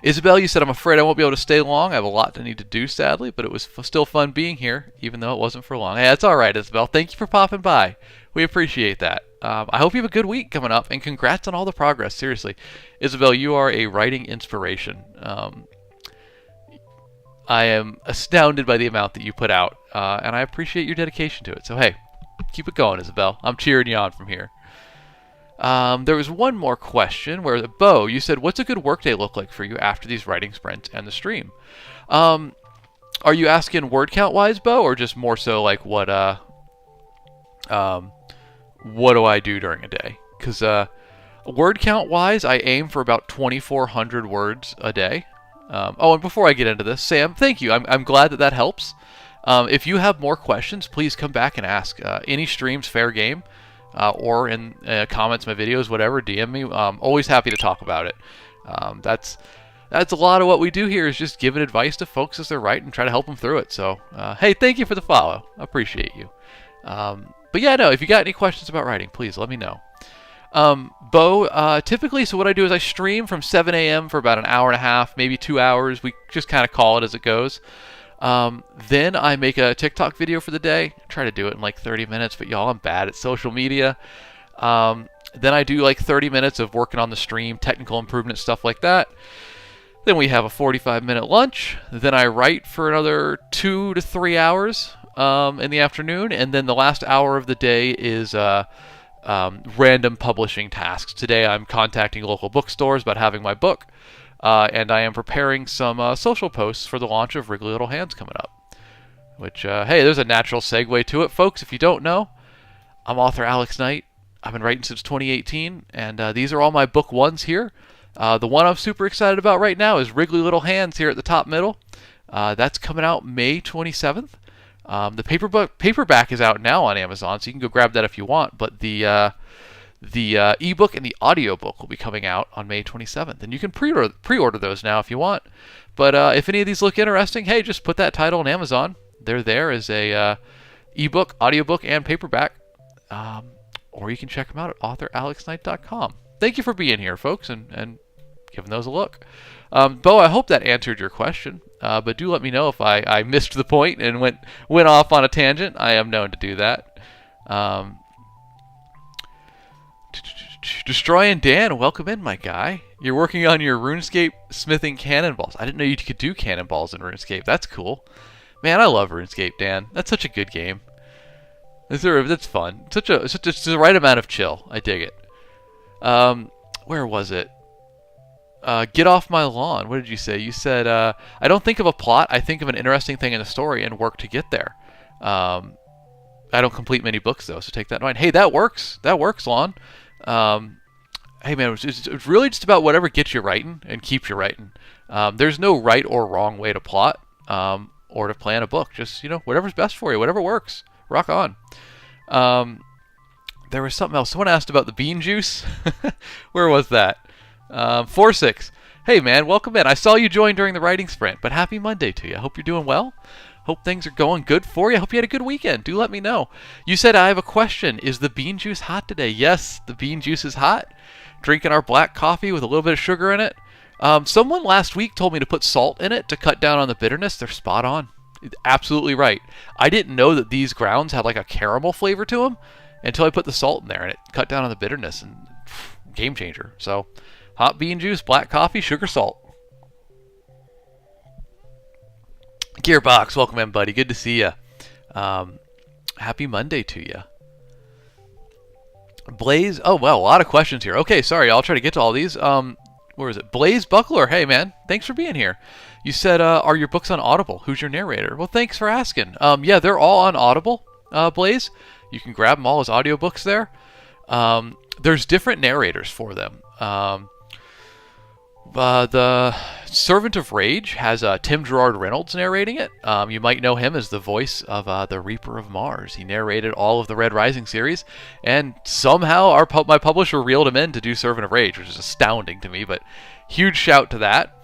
Isabel, you said, I'm afraid I won't be able to stay long. I have a lot to need to do, sadly, but it was still fun being here, even though it wasn't for long. Hey, that's all right, Isabel. Thank you for popping by. We appreciate that. I hope you have a good week coming up, and congrats on all the progress. Seriously. Isabel, you are a writing inspiration. I am astounded by the amount that you put out, and I appreciate your dedication to it. So, hey, keep it going, Isabel. I'm cheering you on from here. There was one more question where, Bo, you said, what's a good workday look like for you after these writing sprints and the stream? Are you asking word count wise, Bo, or just more so like what do I do during a day? Because word count wise, I aim for about 2,400 words a day. And before I get into this, Sam, thank you. I'm glad that helps. If you have more questions, please come back and ask. Any streams, fair game. Or in comments, my videos, whatever, DM me. I'm always happy to talk about it. That's a lot of what we do here, is just giving advice to folks as they're writing and try to help them through it. So, hey, thank you for the follow. I appreciate you. But yeah, no, if you got any questions about writing, please let me know. Bo, typically, so what I do is I stream from 7 a.m. for about an hour and a half, maybe 2 hours. We just kind of call it as it goes. Then I make a TikTok video for the day. I try to do it in like 30 minutes, but y'all, I'm bad at social media. Then I do like 30 minutes of working on the stream, technical improvement, stuff like that. Then we have a 45-minute lunch. Then I write for another 2 to 3 hours in the afternoon. And then the last hour of the day is random publishing tasks. Today I'm contacting local bookstores about having my book. And I am preparing some social posts for the launch of Wriggly Little Hands coming up. Which, hey, there's a natural segue to it. Folks, if you don't know, I'm author Alex Knight. I've been writing since 2018, and these are all my book ones here. The one I'm super excited about right now is Wriggly Little Hands here at the top middle. That's coming out May 27th. The paperback is out now on Amazon, so you can go grab that if you want. But the ebook and the audiobook will be coming out on May 27th, and you can pre-order those now if you want. But if any of these look interesting, hey, just put that title on Amazon. They're there as a ebook, audiobook, and paperback. Or you can check them out at authoralexknight.com. Thank you for being here, folks, and giving those a look. Bo, I hope that answered your question. But do let me know if I missed the point and went off on a tangent. I am known to do that. Destroying Dan, welcome in, my guy. You're working on your RuneScape smithing cannonballs. I didn't know you could do cannonballs in RuneScape. That's cool. Man, I love RuneScape, Dan. That's such a good game. That's fun. It's the right amount of chill. I dig it. Where was it? Get off my lawn. What did you say? You said, I don't think of a plot. I think of an interesting thing in the story and work to get there. I don't complete many books, though, so take that in mind. Hey, that works. That works, Lon. Hey, man, it's really just about whatever gets you writing and keeps you writing. There's no right or wrong way to plot or to plan a book. Just, whatever's best for you, whatever works. Rock on. There was something else. Someone asked about the bean juice. Where was that? 4-6. Hey, man, welcome in. I saw you join during the writing sprint, but happy Monday to you. I hope you're doing well. Hope things are going good for you. I hope you had a good weekend. Do let me know. You said, I have a question. Is the bean juice hot today? Yes, the bean juice is hot. Drinking our black coffee with a little bit of sugar in it. Someone last week told me to put salt in it to cut down on the bitterness. They're spot on. Absolutely right. I didn't know that these grounds had like a caramel flavor to them until I put the salt in there, and it cut down on the bitterness and game changer. So, hot bean juice, black coffee, sugar, salt. Gearbox, welcome in, buddy. Good to see you. Happy Monday to you. Blaze, oh, well, a lot of questions here. Okay, sorry, I'll try to get to all these. Where is it? Blaze Buckler, hey, man, thanks for being here. You said, are your books on Audible? Who's your narrator? Well, thanks for asking. Yeah, they're all on Audible, Blaze. You can grab them all as audiobooks there. There's different narrators for them. The Servant of Rage has Tim Gerard Reynolds narrating it. You might know him as the voice of the Reaper of Mars. He narrated all of the Red Rising series, and somehow my publisher reeled him in to do Servant of Rage, which is astounding to me, but huge shout to that.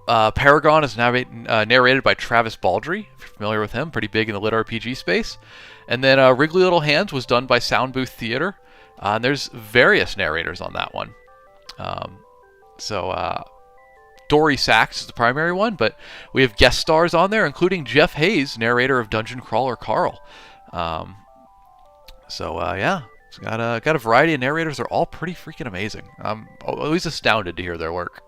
Paragon is narrated by Travis Baldry, if you're familiar with him, pretty big in the lit RPG space. And then Wriggly Little Hands was done by Sound Booth Theater, and there's various narrators on that one. Dory Sachs is the primary one, but we have guest stars on there, including Jeff Hayes, narrator of Dungeon Crawler Carl. Yeah, it's got a variety of narrators. They're all pretty freaking amazing. I'm always astounded to hear their work.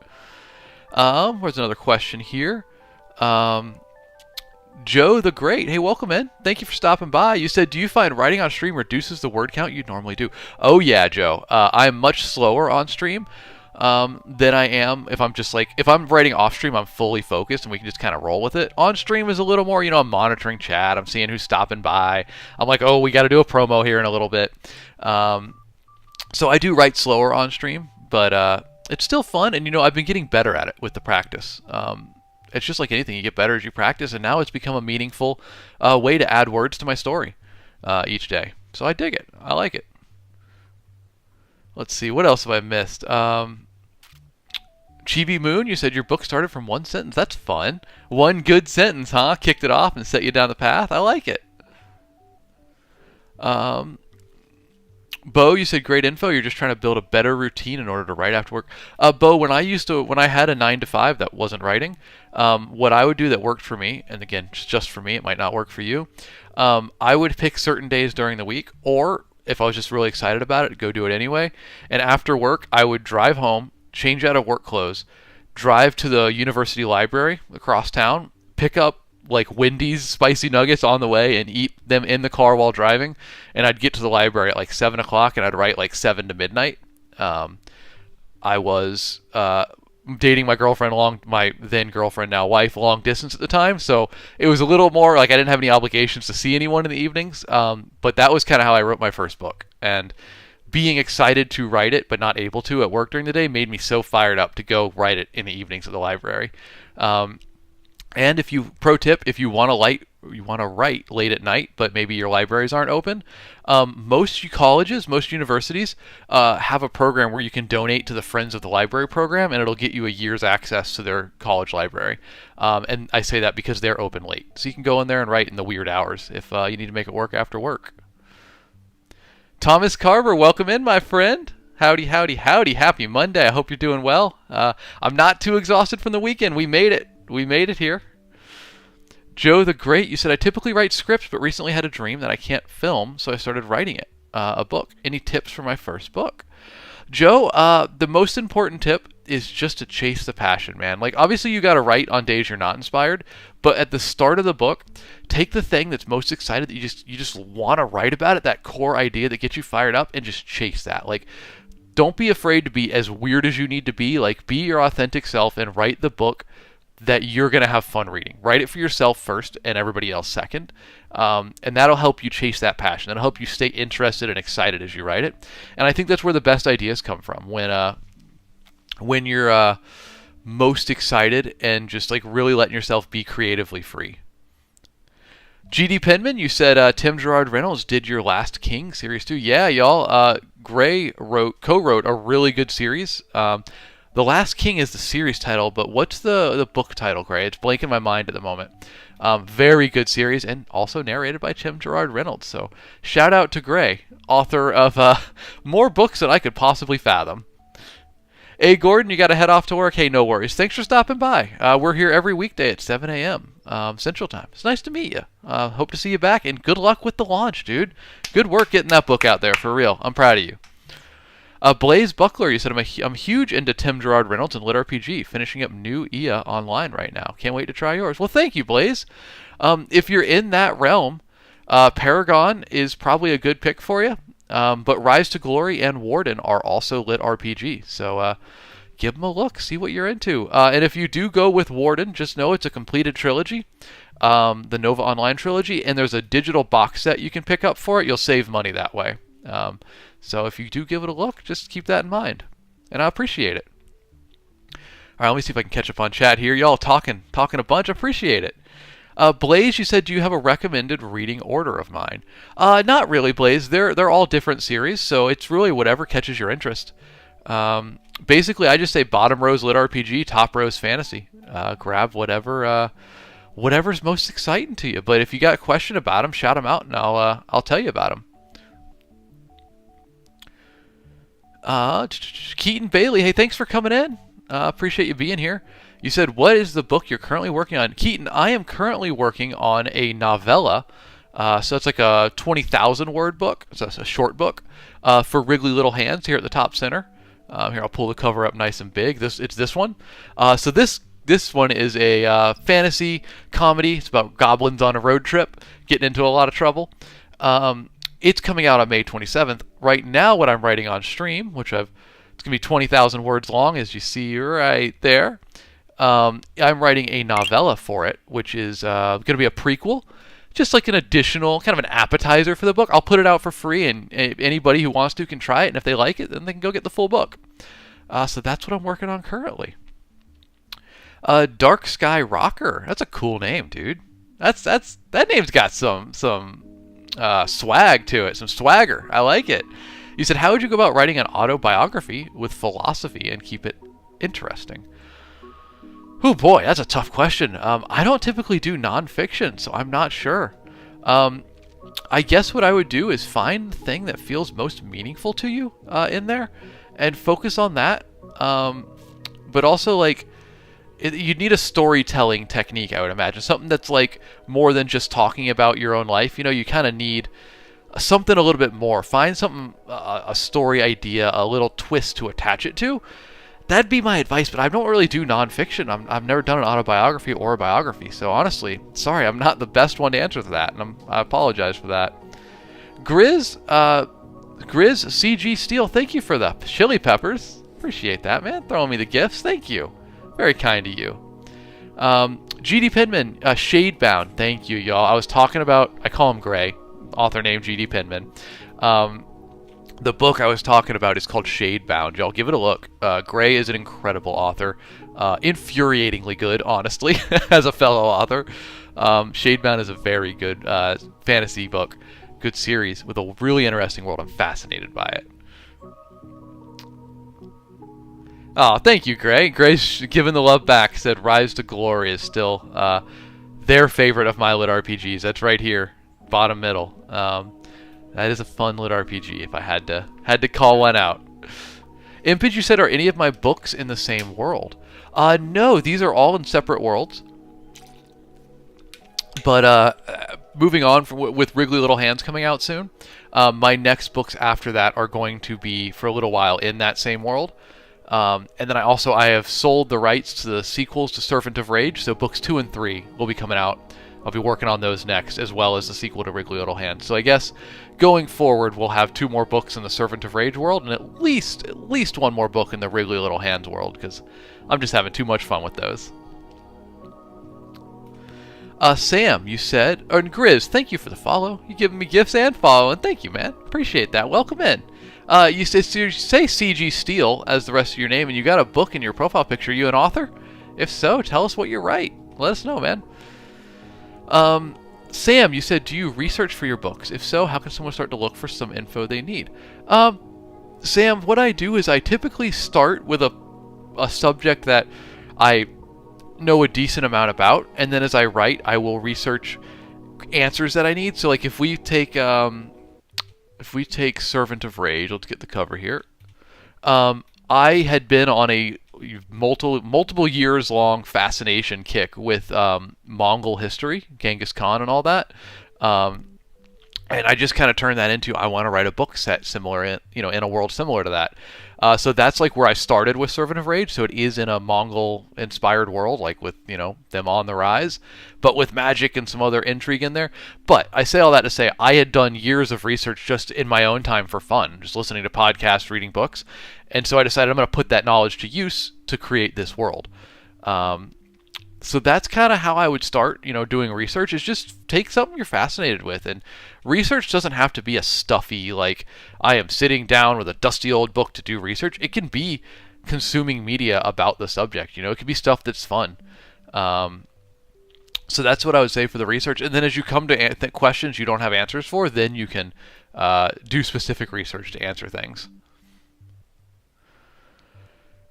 Where's another question here? Joe the Great, hey, welcome in. Thank you for stopping by. You said, do you find writing on stream reduces the word count you normally do? Oh yeah, Joe. I'm much slower on stream than I am if I'm writing off stream, I'm fully focused and we can just kind of roll with it. On stream is a little more, I'm monitoring chat, I'm seeing who's stopping by. I'm like, oh, we got to do a promo here in a little bit. So I do write slower on stream, but it's still fun, and I've been getting better at it with the practice. It's just like anything, you get better as you practice, and now it's become a meaningful way to add words to my story each day. So I dig it. I like it. Let's see, what else have I missed? Chibi Moon, you said your book started from one sentence. That's fun. One good sentence, huh? Kicked it off and set you down the path. I like it. Bo, you said great info. You're just trying to build a better routine in order to write after work. Bo, when I had a 9 to 5 that wasn't writing, what I would do that worked for me, and again, just for me, it might not work for you. I would pick certain days during the week, or if I was just really excited about it, go do it anyway. And after work, I would drive home, change out of work clothes, drive to the university library across town, pick up like Wendy's spicy nuggets on the way and eat them in the car while driving, and I'd get to the library at like 7 o'clock and I'd write like 7 to midnight. I was dating my then girlfriend, now wife, long distance at the time, so it was a little more like I didn't have any obligations to see anyone in the evenings, but that was kind of how I wrote my first book, and being excited to write it but not able to at work during the day made me so fired up to go write it in the evenings at the library. And pro tip, if you want to write late at night, but maybe your libraries aren't open, most colleges, most universities have a program where you can donate to the Friends of the Library program, and it'll get you a year's access to their college library. And I say that because they're open late, so you can go in there and write in the weird hours if you need to make it work after work. Thomas Carver, welcome in, my friend. Howdy, howdy, howdy. Happy Monday. I hope you're doing well. I'm not too exhausted from the weekend. We made it. We made it here. Joe the Great, you said, I typically write scripts, but recently had a dream that I can't film, so I started writing it, a book. Any tips for my first book? Joe, the most important tip is just to chase the passion, man. Like, obviously you got to write on days you're not inspired, but at the start of the book, take the thing that's most excited that you just want to write about it, that core idea that gets you fired up, and just chase that. Like, don't be afraid to be as weird as you need to be. Like, be your authentic self and write the book that you're going to have fun reading. Write it for yourself first and everybody else second. And that'll help you chase that passion. That'll help you stay interested and excited as you write it. And I think that's where the best ideas come from. When you're most excited and just like really letting yourself be creatively free. GD Penman, you said Tim Gerard Reynolds did your Last King series too. Yeah, y'all. Gray co-wrote a really good series. The Last King is the series title, but what's the book title, Gray? It's blank in my mind at the moment. Very good series, and also narrated by Tim Gerard Reynolds. So shout out to Gray, author of more books than I could possibly fathom. Hey, Gordon, you got to head off to work. Hey, no worries. Thanks for stopping by. We're here every weekday at 7 a.m. Central Time. It's nice to meet you. Hope to see you back, and good luck with the launch, dude. Good work getting that book out there, for real. I'm proud of you. Blaze Buckler, you said, I'm huge into Tim Gerard Reynolds and Lit RPG, finishing up new IA online right now. Can't wait to try yours. Well, thank you, Blaze. If you're in that realm, Paragon is probably a good pick for you. But Rise to Glory and Warden are also Lit RPG, so give them a look, see what you're into. And if you do go with Warden, just know it's a completed trilogy, the Nova Online trilogy, and there's a digital box set you can pick up for it. You'll save money that way. So if you do give it a look, just keep that in mind, and I appreciate it. All right, let me see if I can catch up on chat here. Y'all talking a bunch. Appreciate it. Blaze, you said, do you have a recommended reading order of mine? Not really, Blaze. They're all different series, so it's really whatever catches your interest. Basically, I just say bottom row's Lit RPG, top row's fantasy. Grab whatever's most exciting to you. But if you got a question about them, shout them out, and I'll tell you about them. Keaton Bailey, hey, thanks for coming in. Appreciate you being here. You said, what is the book you're currently working on? Keaton, I am currently working on a novella. So it's like a 20,000 word book. So it's a short book for Wriggly Little Hands here at the top center. Here, I'll pull the cover up nice and big. It's this one. So this one is a fantasy comedy. It's about goblins on a road trip getting into a lot of trouble. It's coming out on May 27th. Right now, what I'm writing on stream, it's going to be 20,000 words long, as you see right there. I'm writing a novella for it, which is going to be a prequel, just like an additional, kind of an appetizer for the book. I'll put it out for free, and anybody who wants to can try it, and if they like it, then they can go get the full book. So that's what I'm working on currently. Dark Sky Rocker. That's a cool name, dude. That name's got some swag to it, some swagger. I like it. You said, how would you go about writing an autobiography with philosophy and keep it interesting? Oh boy, that's a tough question. I don't typically do nonfiction, so I'm not sure. I guess what I would do is find the thing that feels most meaningful to you in there and focus on that. But also, like, you'd need a storytelling technique, I would imagine. Something that's like more than just talking about your own life. You know, you kind of need something a little bit more. Find something, a story idea, a little twist to attach it to. That'd be my advice, but I don't really do nonfiction. I've never done an autobiography or a biography. So honestly, sorry, I'm not the best one to answer to that, and I apologize for that. Grizz CG Steel, thank you for the chili peppers. Appreciate that, man. Throwing me the gifts. Thank you. Very kind of you. GD Penman, Shadebound. Thank you, y'all. I was talking about, I call him Gray, author named GD Penman. The book I was talking about is called Shadebound. Y'all give it a look. Gray is an incredible author. Infuriatingly good, honestly, as a fellow author. Shadebound is a very good fantasy book. Good series with a really interesting world. I'm fascinated by it. Oh, thank you, Gray. Gray's giving the love back. Said Rise to Glory is still their favorite of my lit RPGs. That's right here, bottom middle. That is a fun lit RPG. If I had to call one out. Impage, you said, are any of my books in the same world? No, these are all in separate worlds. But moving on with Wriggly Little Hands coming out soon, my next books after that are going to be for a little while in that same world. And then I have sold the rights to the sequels to Servant of Rage, so books 2 and 3 will be coming out. I'll be working on those next, as well as the sequel to Wriggly Little Hands. So I guess going forward, we'll have 2 more books in the Servant of Rage world, and at least 1 more book in the Wriggly Little Hands world, because I'm just having too much fun with those. Sam, you said, and Grizz, thank you for the follow. You giving me gifts and following. Thank you, man. Appreciate that. Welcome in. You say CG Steel as the rest of your name, and you got a book in your profile picture. You an author? If so, tell us what you write. Let us know, man. Sam, you said, do you research for your books? If so, how can someone start to look for some info they need? Sam, what I do is I typically start with a subject that I know a decent amount about, and then as I write, I will research answers that I need. So, like, if we take Servant of Rage, let's get the cover here. I had been on a multiple years long fascination kick with Mongol history, Genghis Khan and all that. And I just kind of turned that into I want to write a book set similar in in a world similar to that. So that's like where I started with Servant of Rage. So it is in a Mongol inspired world, like with them on the rise, but with magic and some other intrigue in there. But I say all that to say I had done years of research just in my own time for fun, just listening to podcasts, reading books, and so I decided I'm going to put that knowledge to use to create this world. So that's kind of how I would start, doing research, is just take something you're fascinated with. And research doesn't have to be a stuffy, like, I am sitting down with a dusty old book to do research. It can be consuming media about the subject. It can be stuff that's fun. So that's what I would say for the research. And then as you come to questions you don't have answers for, then you can do specific research to answer things.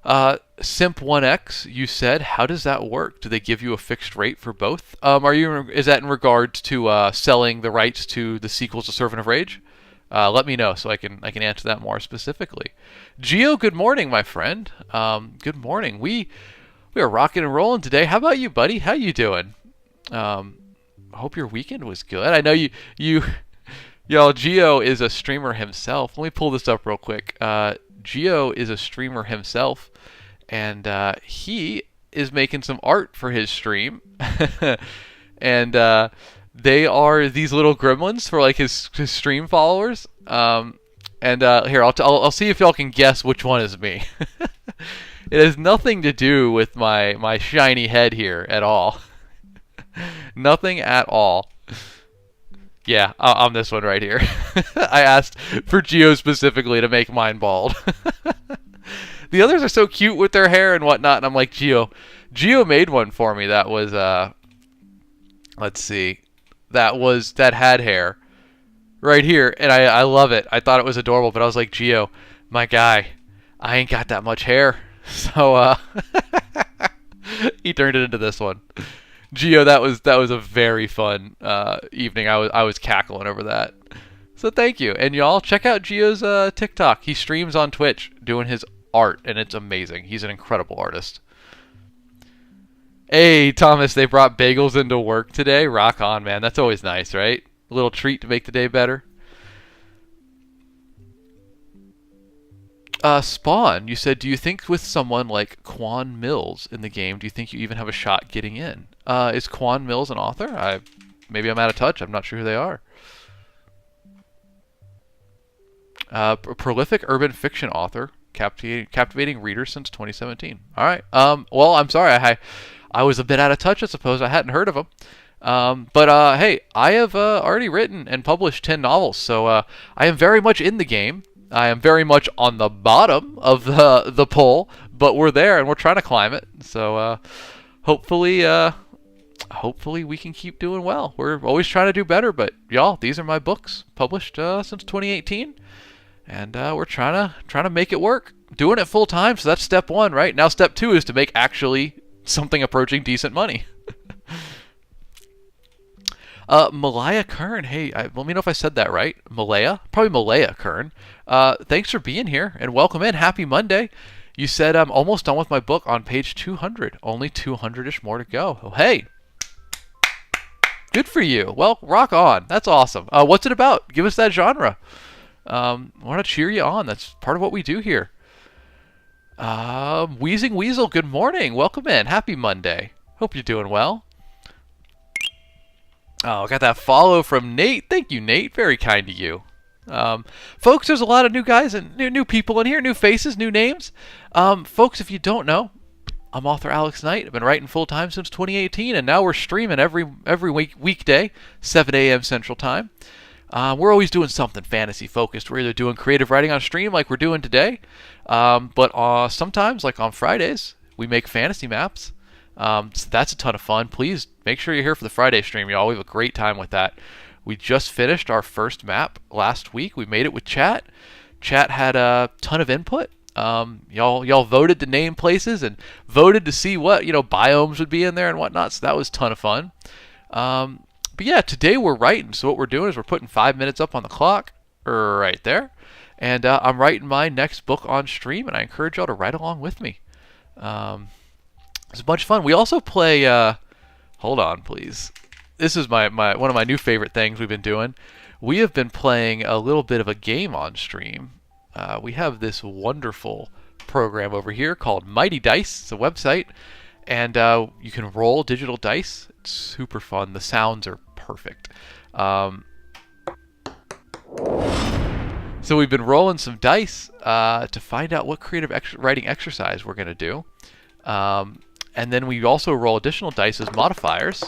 Simp1x, you said, how does that work? Do they give you a fixed rate for both? Is that in regards to selling the rights to the sequels to Servant of Rage? Let me know so I can answer that more specifically. Geo, good morning, my friend. Good morning. We are rocking and rolling today. How about you, buddy? How you doing? Hope your weekend was good. I know y'all. Geo is a streamer himself. Let me pull this up real quick. Geo is a streamer himself, and he is making some art for his stream. And they are these little gremlins for like his stream followers. Here, I'll see if y'all can guess which one is me. It has nothing to do with my shiny head here at all. Nothing at all. Yeah, I'm this one right here. I asked for Geo specifically to make mine bald. The others are so cute with their hair and whatnot, and I'm like, Geo made one for me that was, let's see, that had hair right here, and I love it. I thought it was adorable, but I was like, Geo, my guy, I ain't got that much hair. So, he turned it into this one. Geo, that was a very fun evening. I was cackling over that. So thank you. And y'all, check out Geo's TikTok. He streams on Twitch doing his art, and it's amazing. He's an incredible artist. Hey, Thomas, they brought bagels into work today. Rock on, man. That's always nice, right? A little treat to make the day better. Spawn, you said, do you think with someone like Quan Mills in the game, do you think you even have a shot getting in? Is Quan Mills an author? Maybe I'm out of touch. I'm not sure who they are. Prolific urban fiction author, captivating readers since 2017. All right. Well, I'm sorry. I was a bit out of touch, I suppose. I hadn't heard of him. But hey, I have already written and published 10 novels, so I am very much in the game. I am very much on the bottom of the pole, but we're there and we're trying to climb it. So hopefully we can keep doing well. We're always trying to do better, but y'all, these are my books published since 2018, and we're trying to make it work. Doing it full time, so that's step one, right? Now step two is to make actually something approaching decent money. Malaya Kern, hey, let me know if I said that right. Malaya? Probably Malaya Kern. Thanks for being here, and welcome in. Happy Monday. You said I'm almost done with my book on page 200. Only 200-ish more to go. Oh, hey. Good for you. Well, rock on. That's awesome. What's it about? Give us that genre. I want to cheer you on. That's part of what we do here. Wheezing Weasel, good morning. Welcome in. Happy Monday. Hope you're doing well. Oh, got that follow from Nate. Thank you, Nate. Very kind to you. Folks, there's a lot of new guys and new people in here, new faces, new names. Folks, if you don't know, I'm author Alex Knight. I've been writing full time since 2018, and now we're streaming every weekday, 7 a.m. Central Time. We're always doing something fantasy focused. We're either doing creative writing on stream like we're doing today, but sometimes, like on Fridays, we make fantasy maps. So that's a ton of fun. Please make sure you're here for the Friday stream, y'all. We have a great time with that. We just finished our first map last week. We made it with chat. Chat had a ton of input. Y'all voted to name places and voted to see what biomes would be in there and whatnot. So that was a ton of fun. But yeah, today we're writing. So what we're doing is we're putting 5 minutes up on the clock right there, and I'm writing my next book on stream, and I encourage y'all to write along with me. It's a bunch of fun. We also play. Hold on, please. this is my one of my new favorite things we've been doing. We have been playing a little bit of a game on stream. We have this wonderful program over here called Mighty Dice. It's a website, and you can roll digital dice. It's super fun. The sounds are perfect. So we've been rolling some dice to find out what creative writing exercise we're going to do. And then we also roll additional dice as modifiers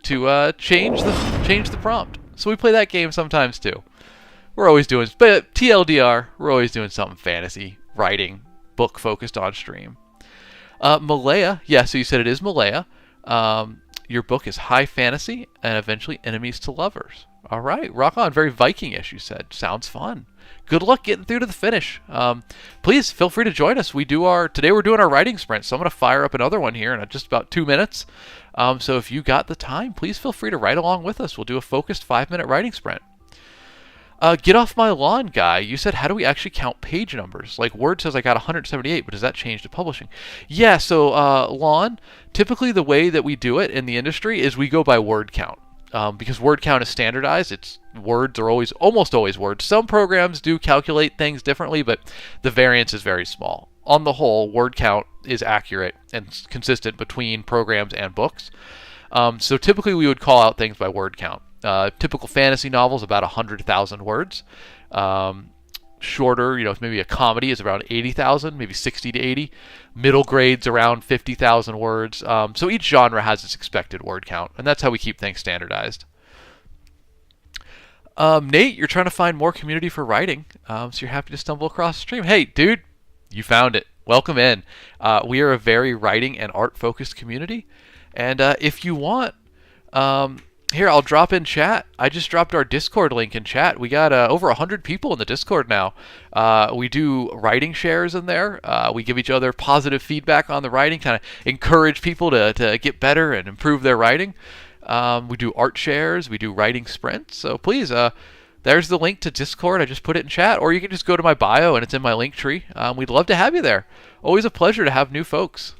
to change the prompt. So we play that game sometimes too. We're always doing, but TLDR, we're always doing something fantasy, writing, book focused on stream. Malaya, yeah, so you said it is Malaya. Your book is high fantasy and eventually enemies to lovers. All right, rock on. Very Viking-ish, you said. Sounds fun. Good luck getting through to the finish. Please feel free to join us. Today we're doing our writing sprint, so I'm going to fire up another one here in just about 2 minutes. So if you got the time, please feel free to write along with us. We'll do a focused 5-minute writing sprint. Get off my lawn, guy. You said, how do we actually count page numbers? Like Word says I got 178, but does that change to publishing? Yeah, so lawn, typically the way that we do it in the industry is we go by word count. Because word count is standardized, words are almost always words. Some programs do calculate things differently, but the variance is very small. On the whole, word count is accurate and consistent between programs and books. So typically we would call out things by word count. Typical fantasy novels about 100,000 words. Shorter, maybe a comedy is around 80,000, maybe 60 to 80. Middle grades around 50,000 words. So each genre has its expected word count, and that's how we keep things standardized. Nate, you're trying to find more community for writing, so you're happy to stumble across the stream. Hey, dude, you found it. Welcome in. We are a very writing and art-focused community, and if you want... Here, I'll drop in chat. I just dropped our Discord link in chat. We got over 100 people in the Discord now. We do writing shares in there. We give each other positive feedback on the writing, kind of encourage people to get better and improve their writing. We do art shares. We do writing sprints. So please, there's the link to Discord. I just put it in chat. Or you can just go to my bio, and it's in my link tree. We'd love to have you there. Always a pleasure to have new folks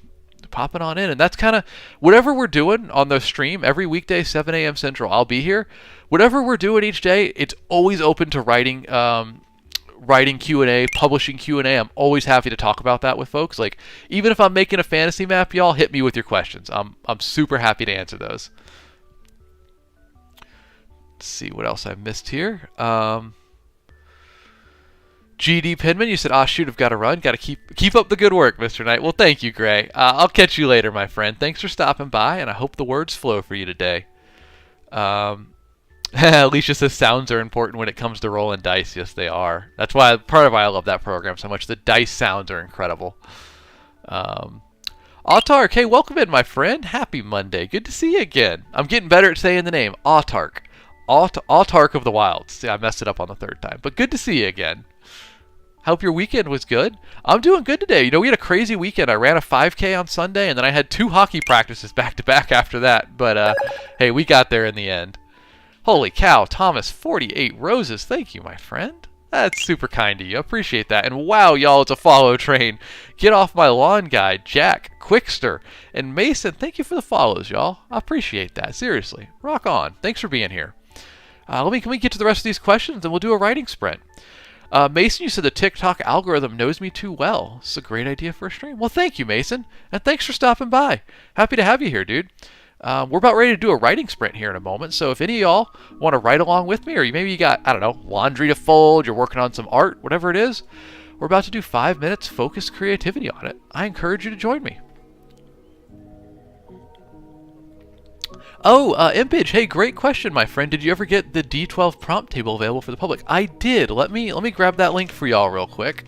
popping on in. And that's kind of whatever we're doing on the stream every weekday 7 a.m. Central. I'll be here. Whatever we're doing each day, it's always open to writing Q&A, publishing Q&A. I'm always happy to talk about that with folks. Like, even if I'm making a fantasy map, y'all hit me with your questions. I'm super happy to answer those. Let's see what else I missed here. GD Pinman, you said, shoot, I've got to run. Got to keep up the good work, Mr. Knight. Well, thank you, Gray. I'll catch you later, my friend. Thanks for stopping by, and I hope the words flow for you today. Alicia says sounds are important when it comes to rolling dice. Yes, they are. That's part of why I love that program so much. The dice sounds are incredible. Autark, hey, welcome in, my friend. Happy Monday. Good to see you again. I'm getting better at saying the name. Autark. Autark of the Wilds. See, I messed it up on the third time. But good to see you again. Hope your weekend was good. I'm doing good today. We had a crazy weekend. I ran a 5K on Sunday, and then I had 2 hockey practices back-to-back after that. But, hey, we got there in the end. Holy cow, Thomas, 48 roses. Thank you, my friend. That's super kind of you. I appreciate that. And wow, y'all, it's a follow train. Get off my lawn guy, Jack, Quickster, and Mason. Thank you for the follows, y'all. I appreciate that. Seriously. Rock on. Thanks for being here. Can we get to the rest of these questions, and we'll do a writing sprint. Mason, you said the TikTok algorithm knows me too well. It's a great idea for a stream. Well, thank you, Mason. And thanks for stopping by. Happy to have you here, dude. We're about ready to do a writing sprint here in a moment. So if any of y'all want to write along with me, or maybe you got, laundry to fold, you're working on some art, whatever it is, we're about to do 5 minutes focused creativity on it. I encourage you to join me. Oh, Impage, hey, great question, my friend. Did you ever get the D12 prompt table available for the public? I did. Let me grab that link for y'all real quick.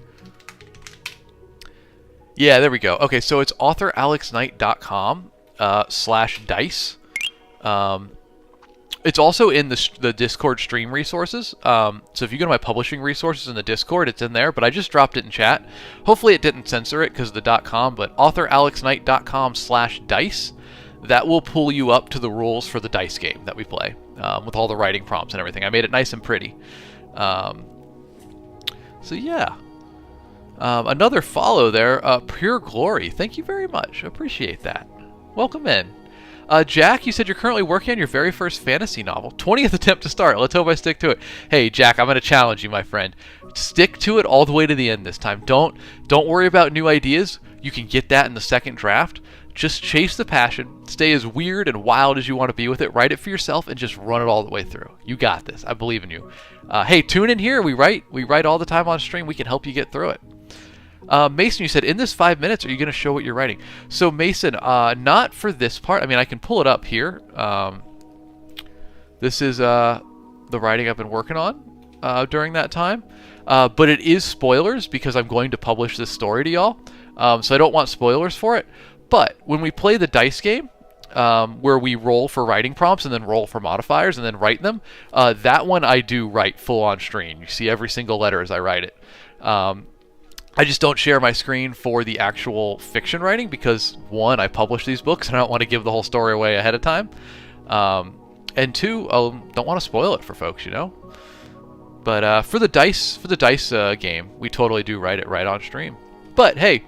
Yeah, there we go. Okay, so it's authoralexknight.com /dice. It's also in the Discord stream resources. So if you go to my publishing resources in the Discord, it's in there, but I just dropped it in chat. Hopefully it didn't censor it because of the .com, but authoralexknight.com /dice. That will pull you up to the rules for the dice game that we play, with all the writing prompts and everything. I made it nice and pretty. So yeah. Another follow there, Pure Glory. Thank you very much. Appreciate that. Welcome in. Jack, you said you're currently working on your very first fantasy novel. 20th attempt to start. Let's hope I stick to it. Hey, Jack, I'm going to challenge you, my friend. Stick to it all the way to the end this time. Don't worry about new ideas. You can get that in the second draft. Just chase the passion. Stay as weird and wild as you want to be with it. Write it for yourself and just run it all the way through. You got this. I believe in you. Hey, tune in here. We write all the time on stream. We can help you get through it. Mason, you said, in this 5 minutes, are you going to show what you're writing? So, Mason, not for this part. I mean, I can pull it up here. This is the writing I've been working on during that time. But it is spoilers because I'm going to publish this story to y'all. So I don't want spoilers for it. But when we play the dice game, where we roll for writing prompts and then roll for modifiers and then write them, that one I do write full on screen. You see every single letter as I write it. I just don't share my screen for the actual fiction writing because, one, I publish these books and I don't want to give the whole story away ahead of time. And two, I don't want to spoil it for folks, you know? But for the dice game, we totally do write it right on stream. But hey,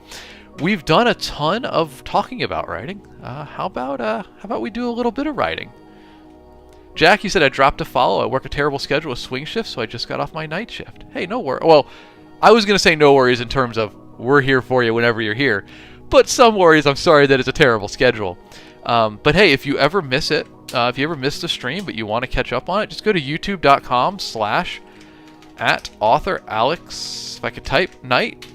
we've done a ton of talking about writing. How about we do a little bit of writing? Jack, you said I dropped a follow. I work a terrible schedule with swing shifts, so I just got off my night shift. Hey, no worries. Well, I was going to say no worries in terms of we're here for you whenever you're here. But some worries, I'm sorry that it's a terrible schedule. But hey, if you ever miss it, if you ever miss the stream but you want to catch up on it, just go to youtube.com/@authoralex, if I could type, night.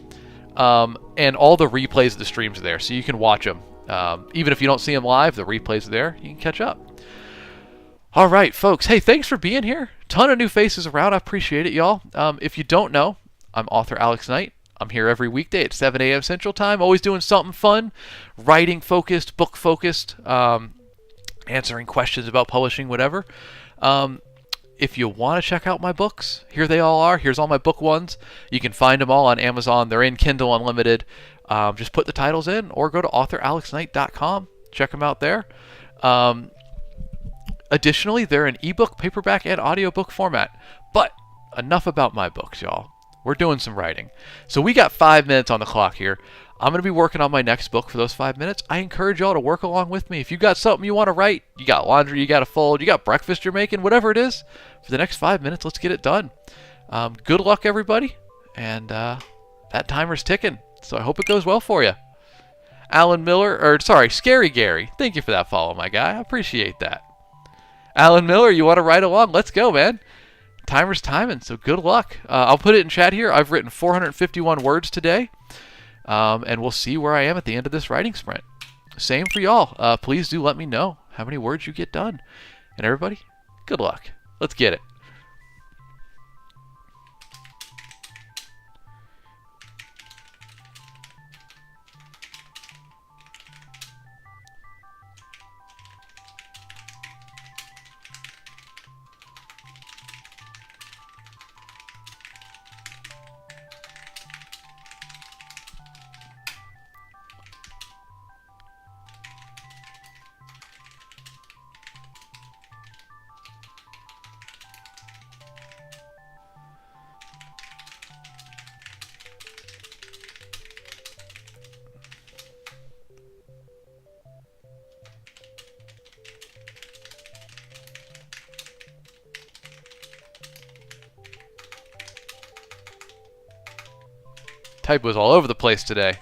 And all the replays of the streams are there, so you can watch them. Even if you don't see them live, the replays are there. You can catch up. All right, folks. Hey, thanks for being here. Ton of new faces around. I appreciate it, y'all. If you don't know, I'm author Alex Knight. I'm here every weekday at 7 a.m. Central Time, always doing something fun, writing-focused, book-focused, answering questions about publishing, whatever. If you want to check out my books, here they all are. Here's all my book ones. You can find them all on Amazon. They're in Kindle Unlimited. Just put the titles in or go to authoralexknight.com. Check them out there. Additionally, they're in ebook, paperback, and audiobook format. But enough about my books, y'all. We're doing some writing. So we got 5 minutes on the clock here. I'm going to be working on my next book for those 5 minutes. I encourage y'all to work along with me. If you got something you want to write, you got laundry you got to fold, you got breakfast you're making, whatever it is, for the next 5 minutes, let's get it done. Good luck, everybody. And that timer's ticking. So I hope it goes well for you. Scary Gary. Thank you for that follow, my guy. I appreciate that. Alan Miller, you want to ride along? Let's go, man. Timer's timing, so good luck. I'll put it in chat here. I've written 451 words today, and we'll see where I am at the end of this writing sprint. Same for y'all. Please do let me know how many words you get done. And everybody, good luck. Let's get it. Typos all over the place today.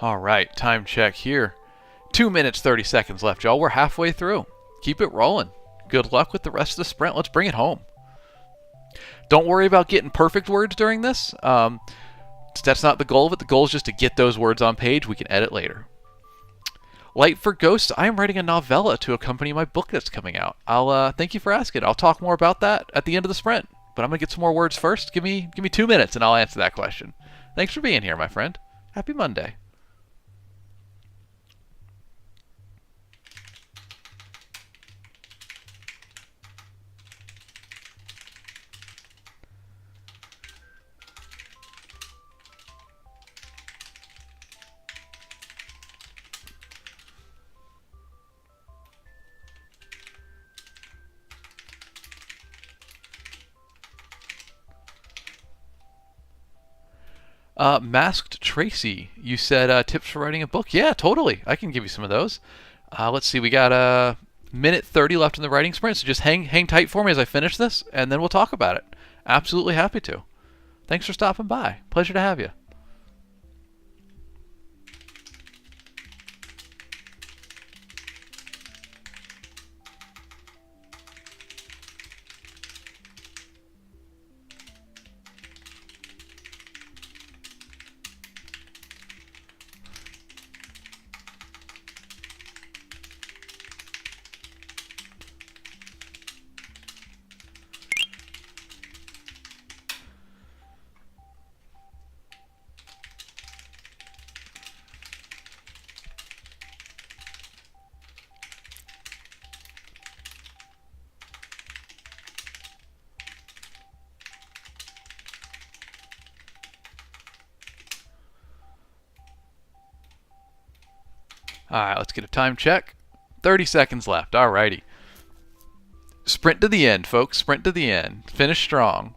All right, time check here. 2 minutes, 30 seconds left, y'all. We're halfway through. Keep it rolling. Good luck with the rest of the sprint. Let's bring it home. Don't worry about getting perfect words during this. That's not the goal of it. The goal is just to get those words on page. We can edit later. Light for Ghosts. I am writing a novella to accompany my book that's coming out. I'll thank you for asking. I'll talk more about that at the end of the sprint. But I'm gonna get some more words first. Give me 2 minutes and I'll answer that question. Thanks for being here, my friend. Happy Monday. Masked Tracy, you said tips for writing a book. Yeah, totally. I can give you some of those. Let's see, we got a minute 30 left in the writing sprint, so just hang tight for me as I finish this, and then we'll talk about it. Absolutely happy to. Thanks for stopping by. Pleasure to have you. Alright, let's get a time check. 30 seconds left. Alrighty. Sprint to the end, folks. Sprint to the end. Finish strong.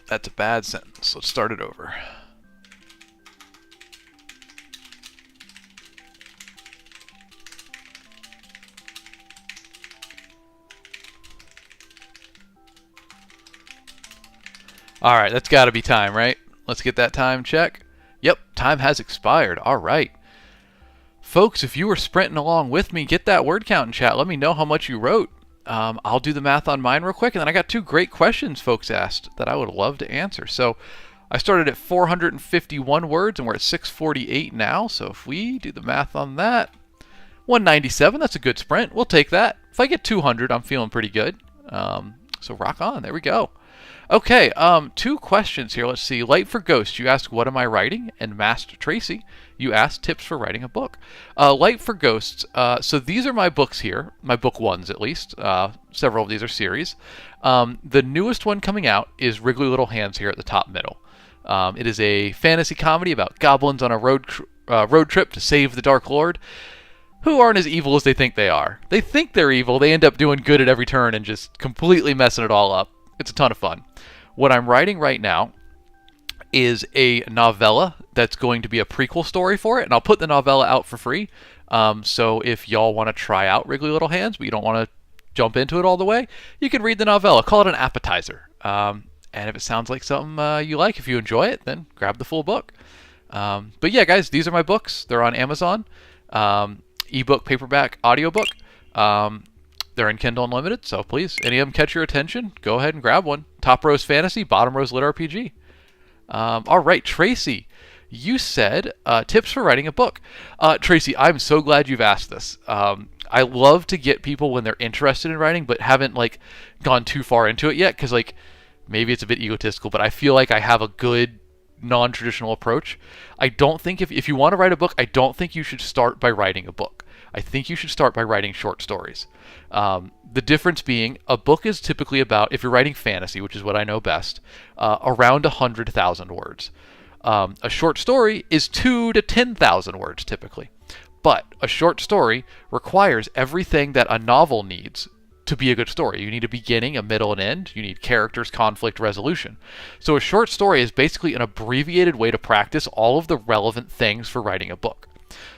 That's a bad sentence. Let's start it over. Alright, that's got to be time, right? Let's get that time check. Yep, time has expired. Alright. Folks, if you were sprinting along with me, get that word count in chat. Let me know how much you wrote. I'll do the math on mine real quick, and then I got 2 great questions folks asked that I would love to answer. So I started at 451 words, and we're at 648 now. So if we do the math on that, 197, that's a good sprint. We'll take that. If I get 200, I'm feeling pretty good. So rock on. There we go. Okay, 2 questions here. Let's see. Light for Ghost, you asked, what am I writing? And Masked Tracy, you asked tips for writing a book. Light for Ghosts, so these are my books here, my book ones at least. Several of these are series. The newest one coming out is Wriggly Little Hands here at the top middle. It is a fantasy comedy about goblins on a road trip to save the Dark Lord, who aren't as evil as they think they are. They think they're evil, they end up doing good at every turn and just completely messing it all up. It's a ton of fun. What I'm writing right now is a novella that's going to be a prequel story for it, and I'll put the novella out for free. So if y'all want to try out Wriggly Little Hands, but you don't want to jump into it all the way, you can read the novella. Call it an appetizer. And if it sounds like something you like, if you enjoy it, then grab the full book. But yeah, guys, these are my books. They're on Amazon. Ebook, paperback, audiobook. They're in Kindle Unlimited, so please, any of them catch your attention, go ahead and grab one. Top row's fantasy, bottom row's lit RPG. All right, Tracy, you said tips for writing a book. Tracy, I'm so glad you've asked this. I love to get people when they're interested in writing, but haven't like gone too far into it yet, because like maybe it's a bit egotistical, but I feel like I have a good non-traditional approach. I don't think if you want to write a book, I don't think you should start by writing a book. I think you should start by writing short stories. The difference being, a book is typically about, if you're writing fantasy, which is what I know best, around 100,000 words. A short story is 2 to 10,000 words typically. But a short story requires everything that a novel needs to be a good story. You need a beginning, a middle, and end. You need characters, conflict, resolution. So a short story is basically an abbreviated way to practice all of the relevant things for writing a book.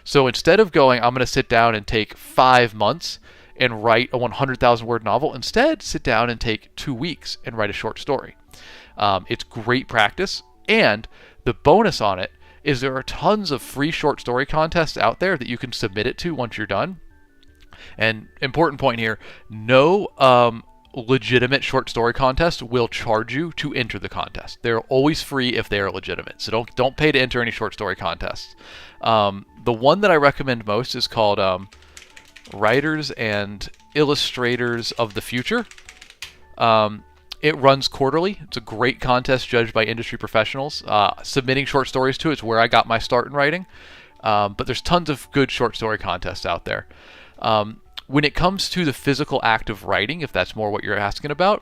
So instead of going, I'm going to sit down and take 5 months and write a 100,000 word novel, instead sit down and take 2 weeks and write a short story. It's great practice, and the bonus on it is there are tons of free short story contests out there that you can submit it to once you're done. And important point here, no legitimate short story contest will charge you to enter the contest. They're always free if they are legitimate. So don't pay to enter any short story contests. The one that I recommend most is called Writers and Illustrators of the Future. It runs quarterly. It's a great contest judged by industry professionals. Submitting short stories to it's where I got my start in writing. But there's tons of good short story contests out there. When it comes to the physical act of writing, if that's more what you're asking about,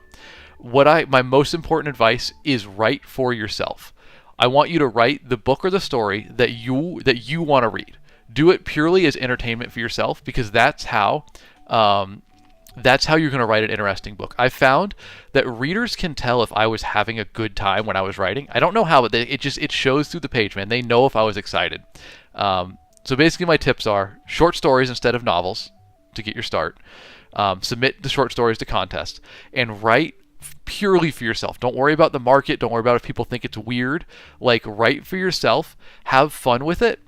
my most important advice is write for yourself. I want you to write the book or the story that you want to read. Do it purely as entertainment for yourself, because that's how you're going to write an interesting book. I found that readers can tell if I was having a good time when I was writing. I don't know how, but it shows through the page, man. They know if I was excited. So basically my tips are short stories instead of novels to get your start. Submit the short stories to contest and write purely for yourself. Don't worry about the market. Don't worry about if people think it's weird. Like, write for yourself. Have fun with it.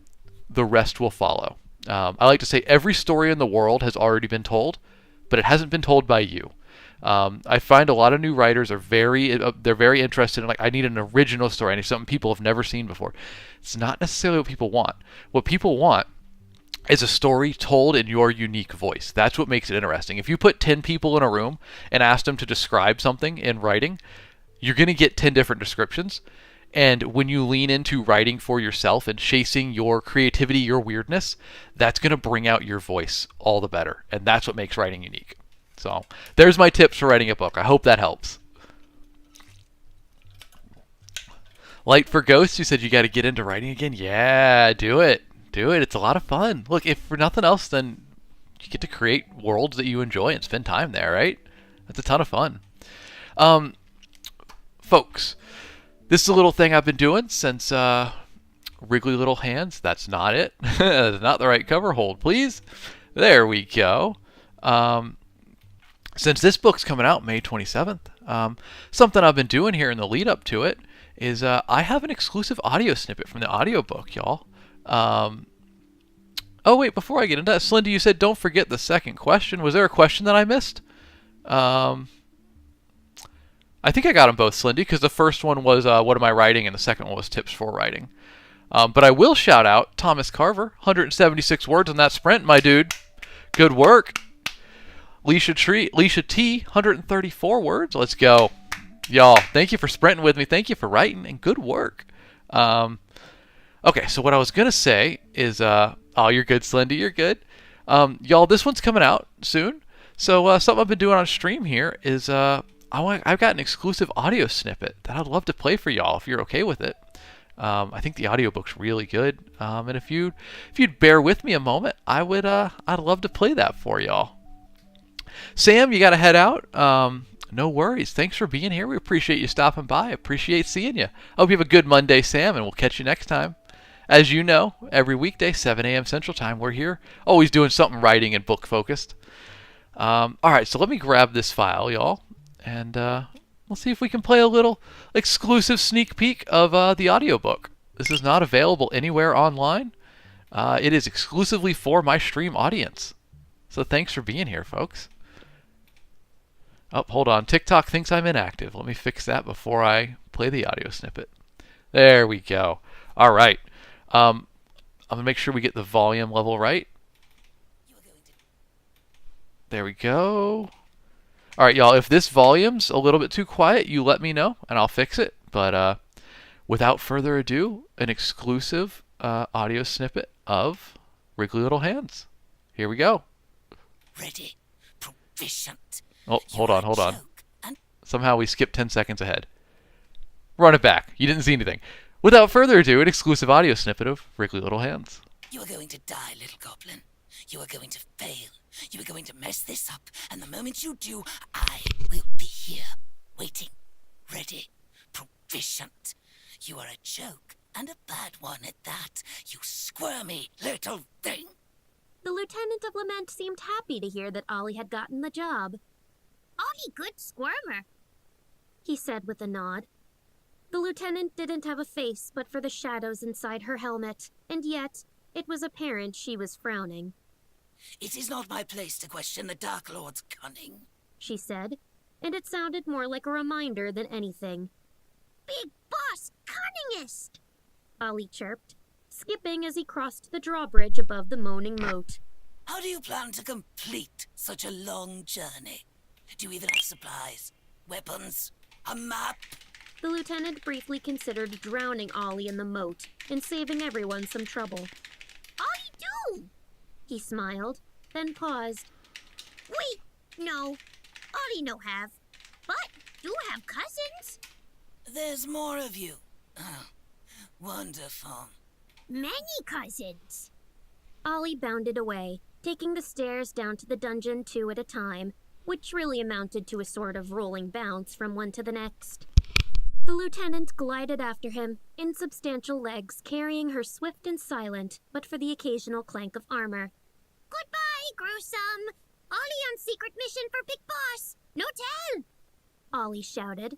The rest will follow. I like to say every story in the world has already been told, but it hasn't been told by you. I find a lot of new writers are very interested in, like, I need an original story. I need something people have never seen before. It's not necessarily what people want. What people want is a story told in your unique voice. That's what makes it interesting. If you put 10 people in a room and ask them to describe something in writing, you're going to get 10 different descriptions. And when you lean into writing for yourself and chasing your creativity, your weirdness, that's going to bring out your voice all the better. And that's what makes writing unique. So there's my tips for writing a book. I hope that helps. Light for Ghosts, you said you got to get into writing again. Yeah, do it. Do it. It's a lot of fun. Look, if for nothing else, then you get to create worlds that you enjoy and spend time there, right? That's a ton of fun. Folks, this is a little thing I've been doing since Wriggly Little Hands. That's not it. That's not the right cover. Hold, please. There we go. Since this book's coming out May 27th, something I've been doing here in the lead up to it is I have an exclusive audio snippet from the audiobook, y'all. Oh, wait, before I get into that, Slindy, you said don't forget the second question. Was there a question that I missed? I think I got them both, Slindy, because the first one was what am I writing, and the second one was tips for writing. But I will shout out Thomas Carver, 176 words on that sprint, my dude. Good work. Leisha T, 134 words. Let's go. Y'all, thank you for sprinting with me. Thank you for writing, and good work. Okay, so what I was going to say is, oh, you're good, Slendy, you're good. Y'all, this one's coming out soon. So something I've been doing on stream here is I've got an exclusive audio snippet that I'd love to play for y'all if you're okay with it. I think the audiobook's really good. And if you'd bear with me a moment, I'd love to play that for y'all. Sam, you got to head out. No worries. Thanks for being here. We appreciate you stopping by. Appreciate seeing you. I hope you have a good Monday, Sam, and we'll catch you next time. As you know, every weekday, 7 a.m. Central Time, we're here. Always doing something writing and book focused. All right, so let me grab this file, y'all, and we'll see if we can play a little exclusive sneak peek of the audiobook. This is not available anywhere online. It is exclusively for my stream audience. So thanks for being here, folks. Oh, hold on. TikTok thinks I'm inactive. Let me fix that before I play the audio snippet. There we go. All right. I'm going to make sure we get the volume level right. There we go. All right, y'all. If this volume's a little bit too quiet, you let me know, and I'll fix it. But without further ado, an exclusive audio snippet of Wriggly Little Hands. Here we go. Ready, proficient. Oh, hold on. Somehow we skipped 10 seconds ahead. Run it back. You didn't see anything. Without further ado, an exclusive audio snippet of Wriggly Little Hands. You are going to die, little goblin. You are going to fail. You are going to mess this up, and the moment you do, I will be here, waiting, ready, proficient. You are a joke, And a bad one at that, you squirmy little thing. The Lieutenant of Lament seemed happy to hear that Ollie had gotten the job. Ollie good squirmer, he said with a nod. The lieutenant didn't have a face but for the shadows inside her helmet, and yet it was apparent she was frowning. It is not my place to question the Dark Lord's cunning, she said, and it sounded more like a reminder than anything. Big boss cunningest, Ollie chirped, skipping as he crossed the drawbridge above the moaning moat. How do you plan to complete such a long journey? Do you even have supplies, weapons, a map? The lieutenant briefly considered drowning Ollie in the moat and saving everyone some trouble. Ollie do. He smiled, then paused. Wait, no, Ollie no have, but do have cousins. There's more of you. Wonderful. Many cousins. Ollie bounded away, taking the stairs down to the dungeon 2 at a time, which really amounted to a sort of rolling bounce from one to the next. The lieutenant glided after him, insubstantial legs carrying her swift and silent, but for the occasional clank of armor. Goodbye, gruesome. Ollie on secret mission for Big Boss. No tell. Ollie shouted.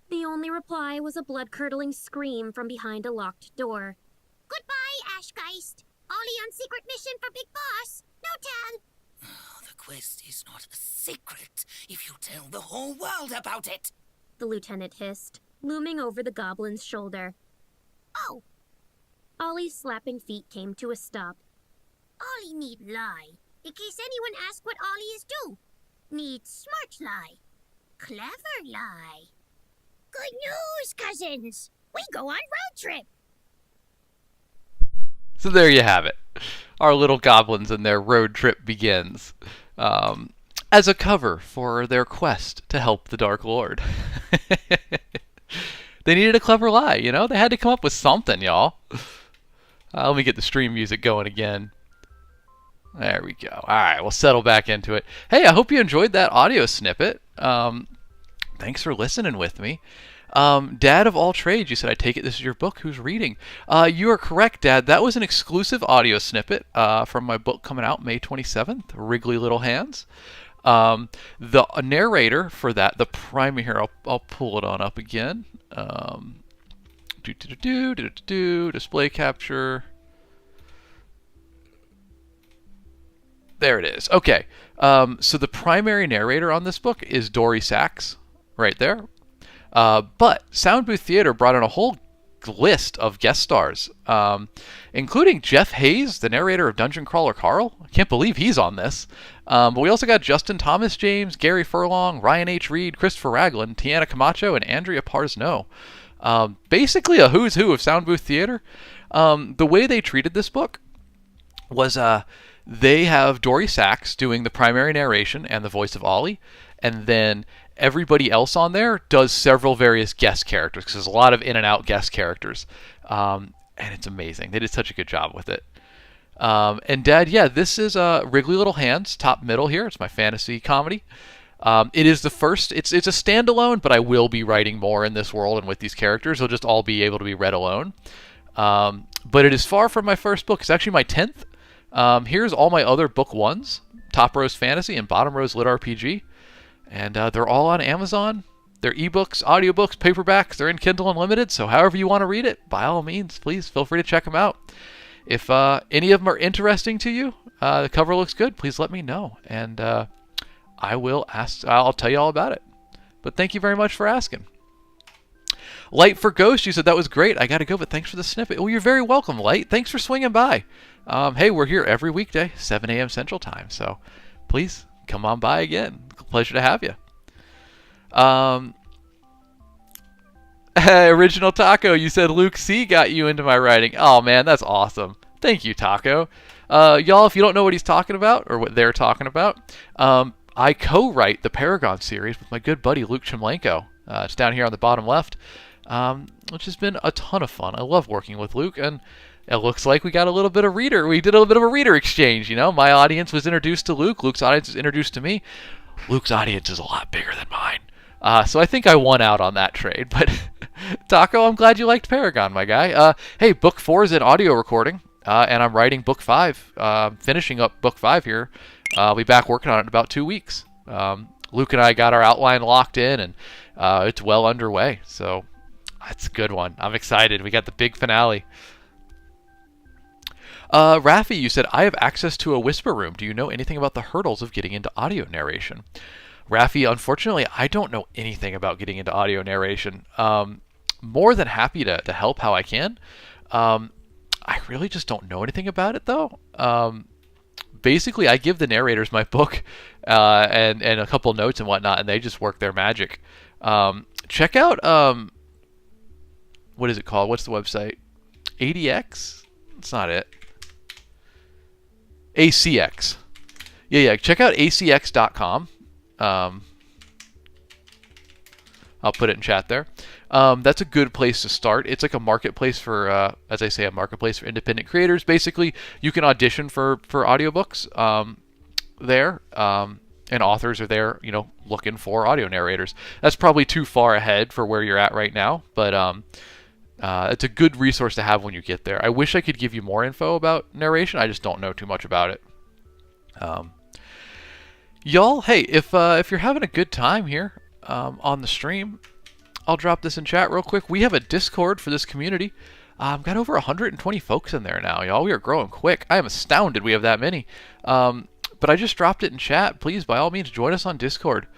The only reply was a blood-curdling scream from behind a locked door. Goodbye, Ashgeist. Ollie on secret mission for Big Boss. No tell. Oh, the quest is not a secret if you tell the whole world about it, the lieutenant hissed, looming over the goblin's shoulder. Oh. Ollie's slapping feet came to a stop. Ollie need lie, in case anyone ask what Ollie is do. Need smart lie. Clever lie. Good news, cousins. We go on road trip. So there you have it. Our little goblins and their road trip begins. As a cover for their quest to help the Dark Lord. They needed a clever lie, you know? They had to come up with something, y'all. Let me get the stream music going again. There we go. All right, we'll settle back into it. Hey, I hope you enjoyed that audio snippet. Thanks for listening with me. Dad of all trades, you said, I take it this is your book. Who's reading? You are correct, Dad. That was an exclusive audio snippet from my book coming out May 27th, Wriggly Little Hands. The narrator for that, the primary here, I'll pull it on up again. Display capture. There it is. Okay. So the primary narrator on this book is Dory Sachs, right there. But Sound Booth Theater brought in a whole list of guest stars, including Jeff Hayes, the narrator of Dungeon Crawler Carl. I can't believe he's on this. But we also got Justin Thomas James, Gary Furlong, Ryan H. Reed, Christopher Ragland, Tiana Camacho, and Andrea Parsno. Basically a who's who of Sound Booth Theater. The way they treated this book was they have Dory Sachs doing the primary narration and the voice of Ollie, and then everybody else on there does several various guest characters, because there's a lot of in and out guest characters, and it's amazing. They did such a good job with it. And Dad, yeah, this is Wriggly Little Hands, top middle here. It's my fantasy comedy. It is the first. It's a standalone, but I will be writing more in this world and with these characters. They'll just all be able to be read alone. But it is far from my first book. It's actually my 10th. Here's all my other book ones: Top Row's Fantasy and Bottom Row's Lit RPG. And they're all on Amazon. They're ebooks, audiobooks, paperbacks. They're in Kindle Unlimited. So however you want to read it, by all means, please feel free to check them out. If any of them are interesting to you, the cover looks good, please let me know. And I'll tell you all about it. But thank you very much for asking. Light for Ghost, you said that was great. I got to go, but thanks for the snippet. Well, you're very welcome, Light. Thanks for swinging by. Hey, we're here every weekday, 7 a.m. Central Time. So please come on by again. Pleasure to have you. Original Taco, you said Luke C got you into my writing. Oh man, that's awesome. Thank you, Taco. Y'all, if you don't know what he's talking about or what they're talking about, I co-write the Paragon series with my good buddy Luke Chemlenko. It's down here on the bottom left, which has been a ton of fun. I love working with Luke, and it looks like we got a little bit of reader. We did a little bit of a reader exchange. You know, my audience was introduced to Luke. Luke's audience was introduced to me. Luke's audience is a lot bigger than mine. So I think I won out on that trade. But Taco, I'm glad you liked Paragon, my guy. Hey, book 4 is in audio recording, and I'm writing book 5, finishing up book 5 here. I'll be back working on it in about 2 weeks. Luke and I got our outline locked in, and it's well underway. So that's a good one. I'm excited. We got the big finale. Raffi, you said, I have access to a whisper room. Do you know anything about the hurdles of getting into audio narration? Raffi, unfortunately, I don't know anything about getting into audio narration. More than happy to help how I can. I really just don't know anything about it, though. Basically, I give the narrators my book and a couple notes and whatnot, and they just work their magic. Check out, what is it called? What's the website? ADX? That's not it. ACX. Yeah, check out acx.com. I'll put it in chat there. That's a good place to start. It's like a marketplace for, as I say, a marketplace for independent creators. Basically, you can audition for audiobooks there, and authors are there, looking for audio narrators. That's probably too far ahead for where you're at right now, but it's a good resource to have when you get there. I wish I could give you more info about narration. I just don't know too much about it. Y'all, hey, if you're having a good time here on the stream, I'll drop this in chat real quick. We have a Discord for this community. Got over 120 folks in there now, y'all. We are growing quick. I am astounded we have that many. But I just dropped it in chat. Please, by all means, join us on Discord.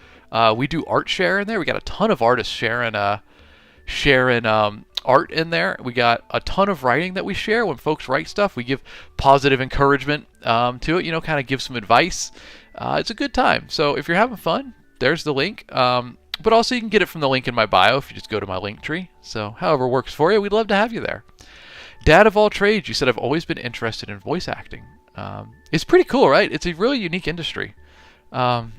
We do art share in there. We got a ton of artists sharing art in there. We got a ton of writing that we share. When folks write stuff, we give positive encouragement to it, kind of give some advice. It's a good time. So if you're having fun, there's the link. But also you can get it from the link in my bio if you just go to my link tree. So however works for you, we'd love to have you there. Dad of all trades, you said, I've always been interested in voice acting. It's pretty cool, right? It's a really unique industry. Coach,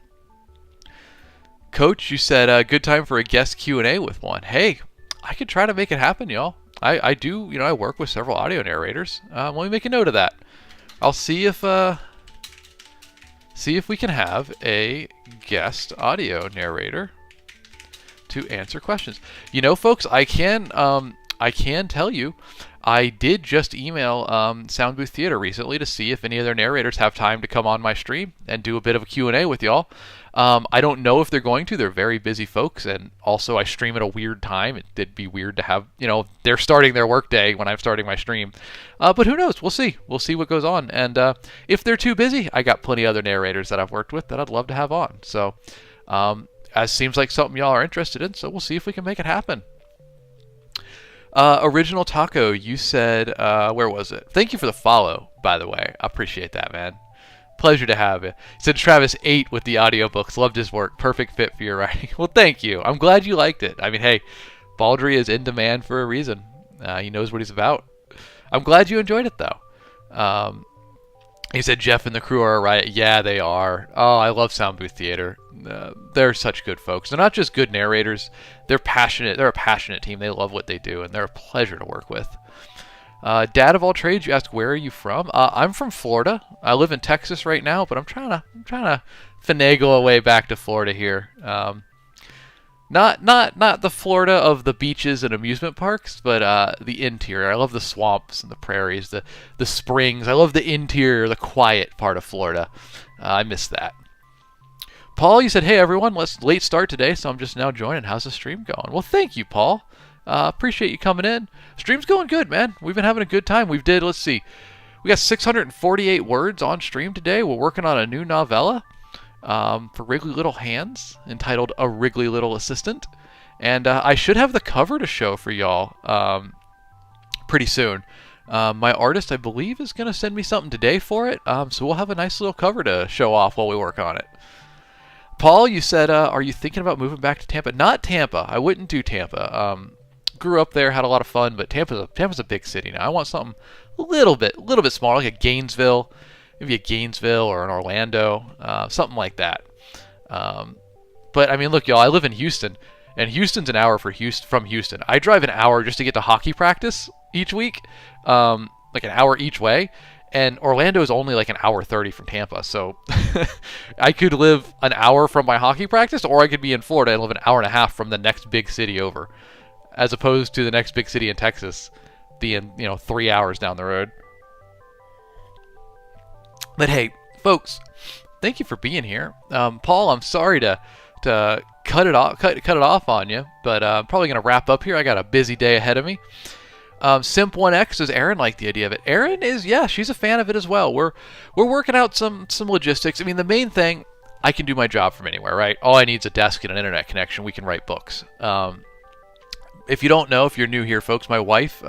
you said, good time for a guest Q&A with one. Hey, I could try to make it happen, y'all. I do, I work with several audio narrators. Let me make a note of that. I'll see if we can have a guest audio narrator to answer questions. Folks, I can tell you, I did just email Sound Booth Theater recently to see if any of their narrators have time to come on my stream and do a bit of a Q&A with y'all. I don't know if they're going to. They're very busy folks, and also I stream at a weird time. It'd be weird to have, they're starting their workday when I'm starting my stream. But who knows? We'll see. We'll see what goes on. And if they're too busy, I got plenty of other narrators that I've worked with that I'd love to have on. So, as seems like something y'all are interested in, so we'll see if we can make it happen. Original Taco, you said, where was it? Thank you for the follow, by the way. I appreciate that, man. Pleasure to have you. He said Travis 8 with the audiobooks. Loved his work. Perfect fit for your writing. Well, thank you. I'm glad you liked it. I mean, hey, Baldry is in demand for a reason. He knows what he's about. I'm glad you enjoyed it, though. He said Jeff and the crew are right. Yeah, they are. Oh, I love Sound Booth Theater. They're such good folks. They're not just good narrators. They're passionate. They're a passionate team. They love what they do, and they're a pleasure to work with. Dad of all trades, you ask, where are you from? I'm from Florida. I live in Texas right now, but I'm trying to finagle a way back to Florida here. Not the Florida of the beaches and amusement parks, but the interior. I love the swamps and the prairies, the springs. I love the interior, the quiet part of Florida. I miss that. Paul, you said, hey everyone, late start today, so I'm just now joining. How's the stream going? Well, thank you, Paul. Appreciate you coming in. Stream's going good, man. We've been having a good time. Let's see. We got 648 words on stream today. We're working on a new novella for Wriggly Little Hands entitled A Wriggly Little Assistant. And I should have the cover to show for y'all pretty soon. My artist, I believe, is going to send me something today for it. So we'll have a nice little cover to show off while we work on it. Paul, you said, are you thinking about moving back to Tampa? Not Tampa. I wouldn't do Tampa. Grew up there, had a lot of fun, but Tampa's a big city now. I want something a little bit smaller, like a Gainesville, maybe a Gainesville or an Orlando, something like that. But I mean, look, y'all, I live in Houston, and Houston's an hour from Houston. I drive an hour just to get to hockey practice each week, like an hour each way. And Orlando is only like an hour 30 from Tampa, so I could live an hour from my hockey practice, or I could be in Florida and live an hour and a half from the next big city over. as opposed to the next big city in Texas being 3 hours down the road. But hey, folks, thank you for being here. Paul, I'm sorry to cut it off on you, but I'm probably going to wrap up here. I got a busy day ahead of me. Simp1X, does Erin like the idea of it? Erin is, yeah, she's a fan of it as well. We're working out some logistics. I mean, the main thing, I can do my job from anywhere, right? All I need is a desk and an internet connection. We can write books. If you don't know, if you're new here, folks, my wife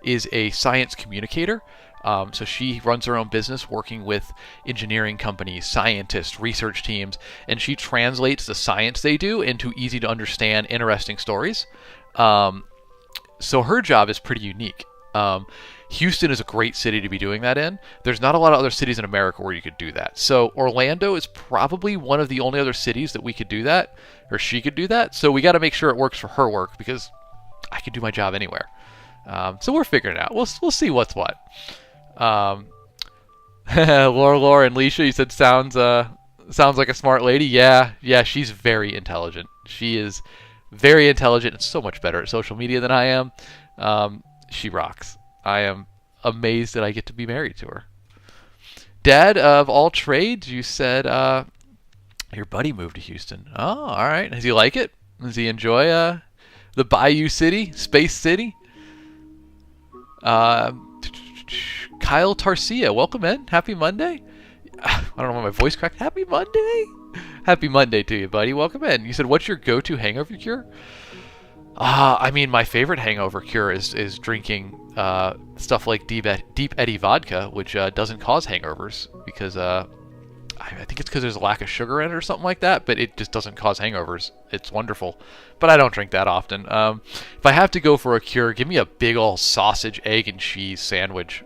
is a science communicator. So she runs her own business working with engineering companies, scientists, research teams, and she translates the science they do into easy to understand, interesting stories. So her job is pretty unique. Houston is a great city to be doing that in. There's not a lot of other cities in America where you could do that. So Orlando is probably one of the only other cities that we could do that, or she could do that. So we got to make sure it works for her work, because I can do my job anywhere. So we're figuring it out. We'll see what's what. Laura and Leisha, you said sounds like a smart lady. Yeah, she's very intelligent. She is very intelligent and so much better at social media than I am. She rocks. I am amazed that I get to be married to her. Dad of all trades, you said your buddy moved to Houston. Oh, all right. Does he like it? Does he enjoy the Bayou City, Space City? Kyle Tarsia, welcome in. Happy Monday. I don't know why my voice cracked. Happy Monday. Happy Monday to you, buddy. Welcome in. You said, what's your go-to hangover cure? I mean, my favorite hangover cure is drinking stuff like Deep Eddy vodka, which doesn't cause hangovers, because I think it's because there's a lack of sugar in it or something like that, but it just doesn't cause hangovers. It's wonderful. But I don't drink that often. If I have to go for a cure, give me a big old sausage, egg, and cheese sandwich.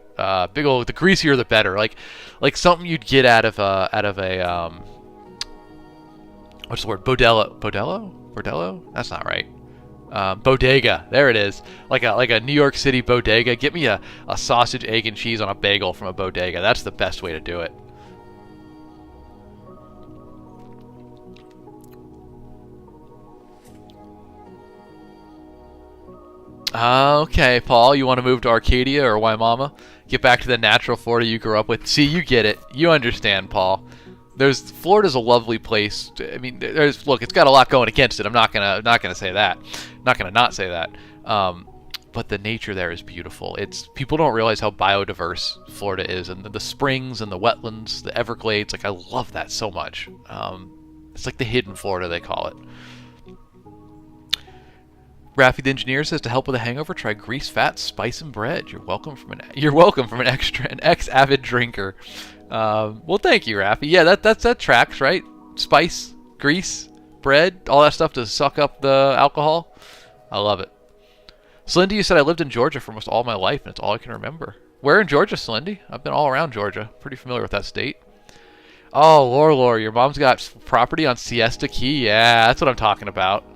Big old, the greasier the better. Like something you'd get out of a what's the word? Bordello? That's not right. Bodega. There it is. Like a New York City bodega. Get me a sausage, egg, and cheese on a bagel from a bodega. That's the best way to do it. Okay, Paul, you want to move to Arcadia or Waimama? Get back to the natural Florida you grew up with. See, you get it. You understand, Paul. Florida's a lovely place. I mean, look, it's got a lot going against it. I'm not gonna say that. Not gonna not say that. But the nature there is beautiful. People don't realize how biodiverse Florida is, and the springs and the wetlands, the Everglades. Like, I love that so much. It's like the hidden Florida, they call it. Raffy the engineer says, to help with a hangover, try grease, fat, spice, and bread. You're welcome from an ex-avid drinker. Well, thank you, Raffy. Yeah, that tracks, right? Spice, grease, bread, all that stuff to suck up the alcohol. I love it. Slendy, you said, I lived in Georgia for almost all my life, and it's all I can remember. Where in Georgia, Slendy? I've been all around Georgia. Pretty familiar with that state. Oh, Lore, your mom's got property on Siesta Key. Yeah, that's what I'm talking about.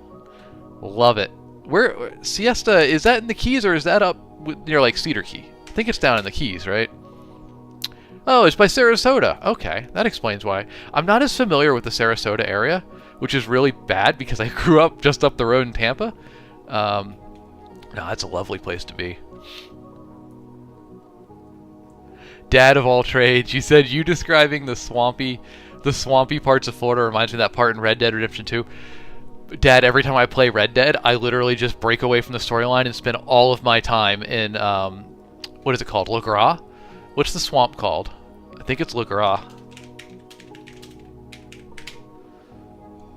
Love it. Where Siesta, is that in the Keys, or is that up near like Cedar Key? I think it's down in the Keys, right? Oh, it's by Sarasota. Okay, that explains why. I'm not as familiar with the Sarasota area, which is really bad because I grew up just up the road in Tampa. No, that's a lovely place to be. Dad of all trades, you said you describing the swampy parts of Florida reminds me of that part in Red Dead Redemption 2. Dad, every time I play Red Dead, I literally just break away from the storyline and spend all of my time in, what is it called? Le Gras? What's the swamp called? I think it's Le Gras.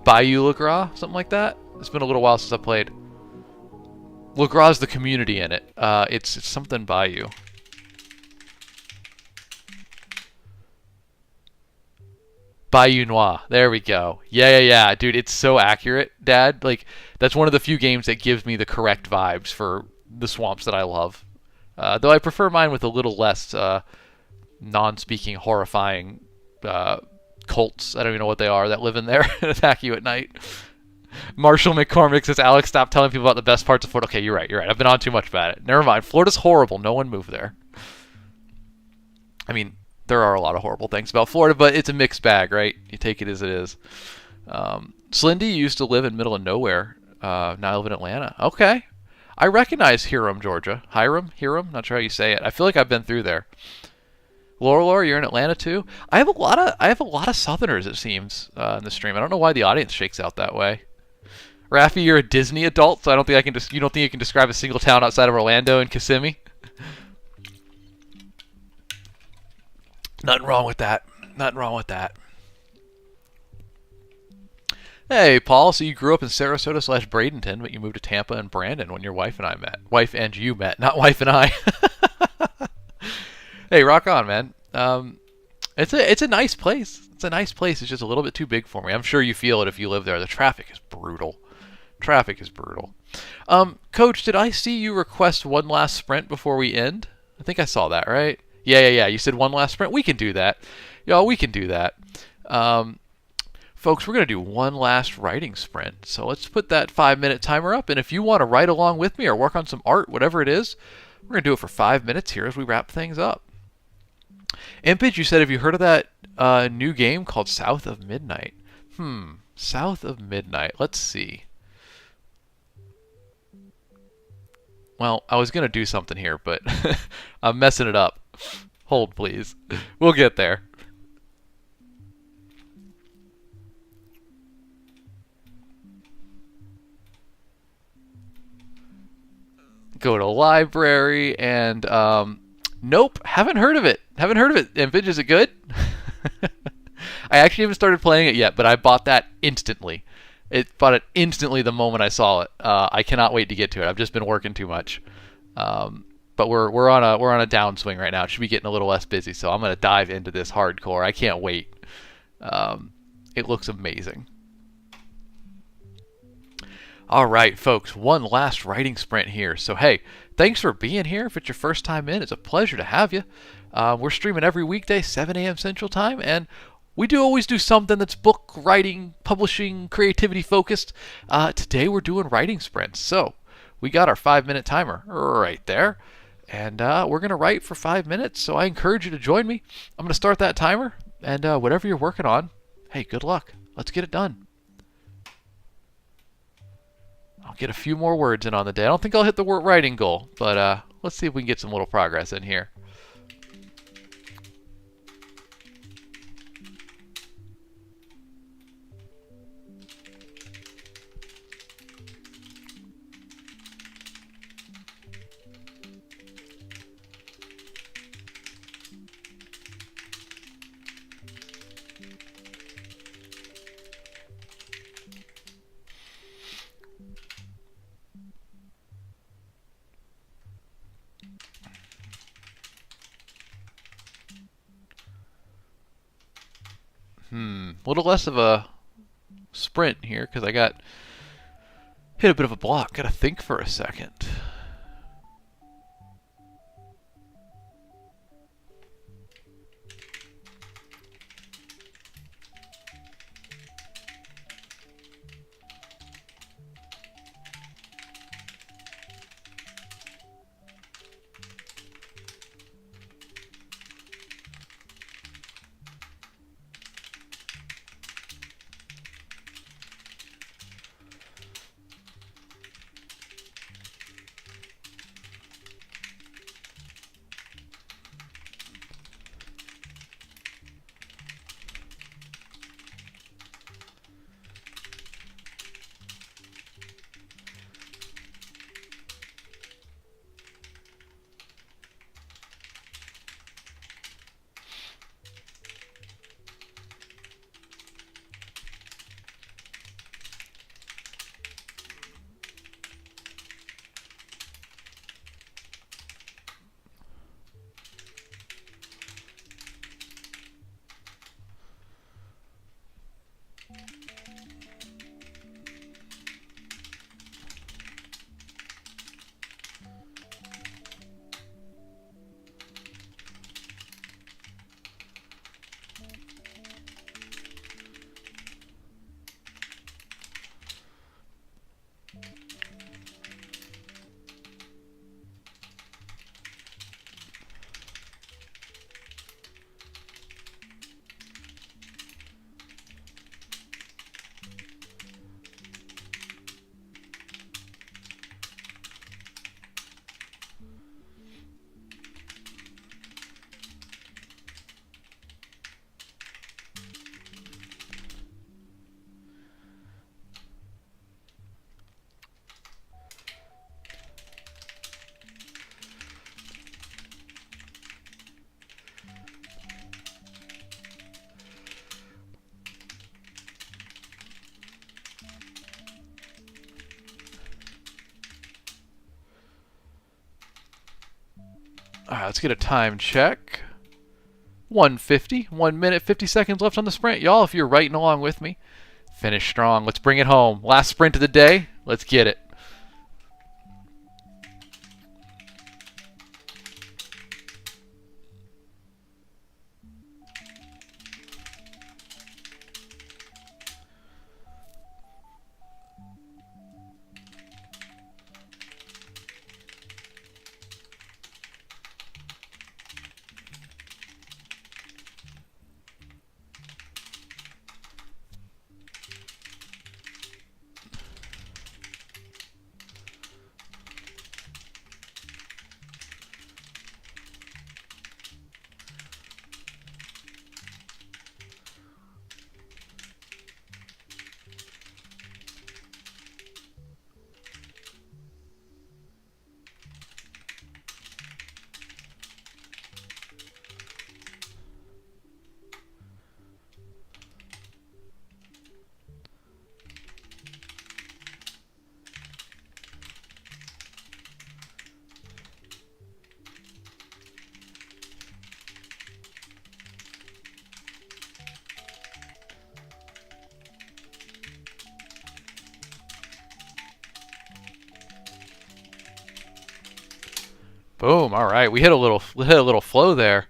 Bayou Le Gras? Something like that? It's been a little while since I played. Le Gras is the community in it. It's something Bayou. Bayou Noir. There we go. Yeah. Dude, it's so accurate, Dad. Like, that's one of the few games that gives me the correct vibes for the swamps that I love. Though I prefer mine with a little less non-speaking, horrifying cults. I don't even know what they are that live in there and attack you at night. Marshall McCormick says, Alex, stop telling people about the best parts of Florida. Okay, you're right. I've been on too much about it. Never mind. Florida's horrible. No one move there. I mean, there are a lot of horrible things about Florida, but it's a mixed bag, right? You take it as it is. Slindy used to live in middle of nowhere. Now I live in Atlanta. Okay. I recognize Hiram, Georgia. Hiram, not sure how you say it. I feel like I've been through there. Lore, you're in Atlanta too. I have a lot of Southerners, it seems, in the stream. I don't know why the audience shakes out that way. Raffi, you're a Disney adult, so I don't think I can. You don't think you can describe a single town outside of Orlando and Kissimmee? Nothing wrong with that. Nothing wrong with that. Hey, Paul. So you grew up in Sarasota / Bradenton, but you moved to Tampa and Brandon when your wife and I met. Wife and you met, not wife and I. Hey, rock on, man. It's a nice place. It's a nice place. It's just a little bit too big for me. I'm sure you feel it if you live there. The traffic is brutal. Traffic is brutal. Coach, did I see you request one last sprint before we end? I think I saw that, right? Yeah. You said one last sprint. We can do that. Y'all, we can do that. Folks, we're going to do one last writing sprint. So let's put that 5-minute timer up. And if you want to write along with me or work on some art, whatever it is, we're going to do it for 5 minutes here as we wrap things up. Impage, you said, have you heard of that new game called South of Midnight? South of Midnight. Let's see. Well, I was going to do something here, but I'm messing it up. Hold, please. We'll get there. Go to library and nope, haven't heard of it. Impage, is it good? I actually haven't started playing it yet, but I bought that instantly. Bought it instantly the moment I saw it. I cannot wait to get to it. I've just been working too much. But we're on a downswing right now. It should be getting a little less busy, so I'm gonna dive into this hardcore. I can't wait. It looks amazing. All right, folks, one last writing sprint here. So, hey, thanks for being here. If it's your first time in, it's a pleasure to have you. We're streaming every weekday, 7 a.m. Central Time, and we always do something that's book, writing, publishing, creativity focused. Today we're doing writing sprints. So, we got our 5-minute timer right there, and we're going to write for 5 minutes. So, I encourage you to join me. I'm going to start that timer, and whatever you're working on, hey, good luck. Let's get it done. I'll get a few more words in on the day. I don't think I'll hit the word writing goal, but let's see if we can get some little progress in here. A little less of a sprint here because I got hit a bit of a block. Got to think for a second. All right, let's get a time check. 1:50, 1 minute, 50 seconds left on the sprint. Y'all, if you're writing along with me, finish strong. Let's bring it home. Last sprint of the day. Let's get it. Boom. All right, we hit a little flow there.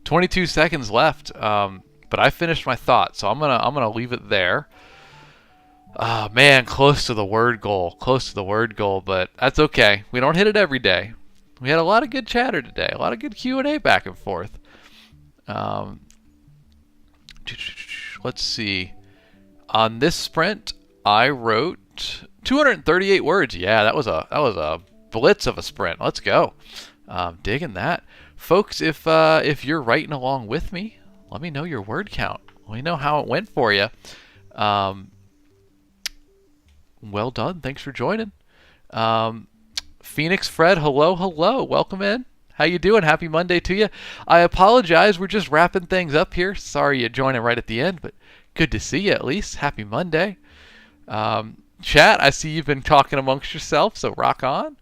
22 seconds left. But I finished my thought, so I'm gonna leave it there. Man, close to the word goal. Close to the word goal, but that's okay. We don't hit it every day. We had a lot of good chatter today. A lot of good Q&A back and forth. Let's see. On this sprint, I wrote 238 words. Yeah, that was a blitz of a sprint. Let's go. Digging that, folks. If you're writing along with me, let me know your word count. Let me know how it went for you. Well done. Thanks for joining. Phoenix Fred, hello. Welcome in. How you doing? Happy Monday to you. I apologize. We're just wrapping things up here. Sorry you're joining right at the end, but good to see you at least. Happy Monday. Chat, I see you've been talking amongst yourself, so rock on.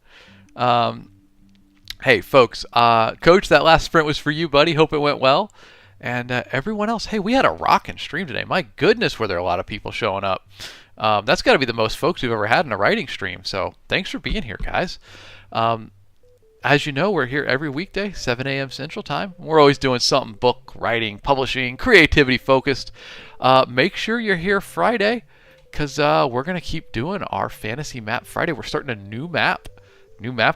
Hey, folks, Coach, that last sprint was for you, buddy. Hope it went well. And everyone else, hey, we had a rockin' stream today. My goodness, were there a lot of people showing up. That's got to be the most folks we've ever had in a writing stream. So thanks for being here, guys. As you know, we're here every weekday, 7 a.m. Central Time. We're always doing something book, writing, publishing, creativity focused. Make sure you're here Friday because we're going to keep doing our Fantasy Map Friday. We're starting a new map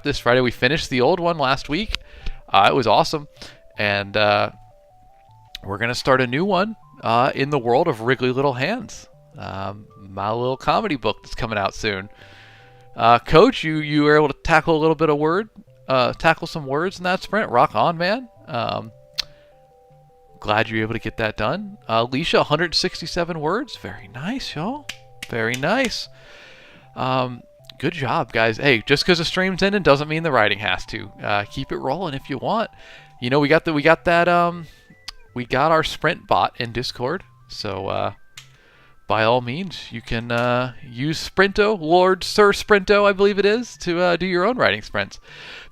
this Friday. We finished the old one last week. It was awesome. And we're going to start a new one in the world of Wriggly Little Hands, my little comedy book that's coming out soon. Coach, you were able to tackle a little bit of tackle some words in that sprint. Rock on, man. Glad you were able to get that done. Alicia, 167 words. Very nice, y'all. Very nice. Good job, guys. Hey, just because the stream's ending doesn't mean the writing has to. Keep it rolling if you want. You know, we got our sprint bot in Discord, so by all means, you can use Sprinto, Lord Sir Sprinto, I believe it is, to do your own writing sprints.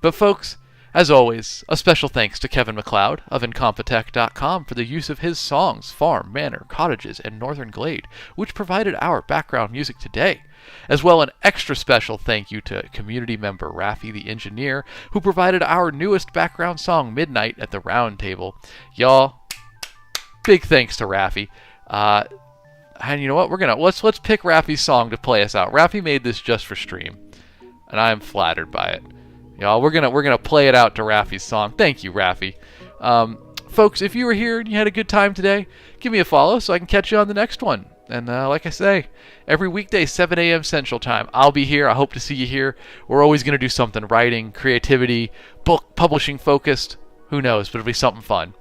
But folks, as always, a special thanks to Kevin MacLeod of Incompetech.com for the use of his songs, Farm, Manor, Cottages, and Northern Glade, which provided our background music today. As well, an extra special thank you to community member Raffi the Engineer, who provided our newest background song, Midnight at the Round Table. Y'all, big thanks to Raffi. And you know what? Let's pick Raffi's song to play us out. Raffi made this just for stream, and I am flattered by it. Y'all, we're gonna play it out to Raffi's song. Thank you, Raffi. Folks, if you were here and you had a good time today, give me a follow so I can catch you on the next one. And like I say, every weekday, 7 a.m. Central Time, I'll be here. I hope to see you here. We're always going to do something writing, creativity, book, publishing focused. Who knows, but it'll be something fun.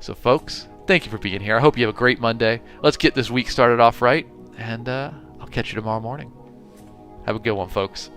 So, folks, thank you for being here. I hope you have a great Monday. Let's get this week started off right, and I'll catch you tomorrow morning. Have a good one, folks.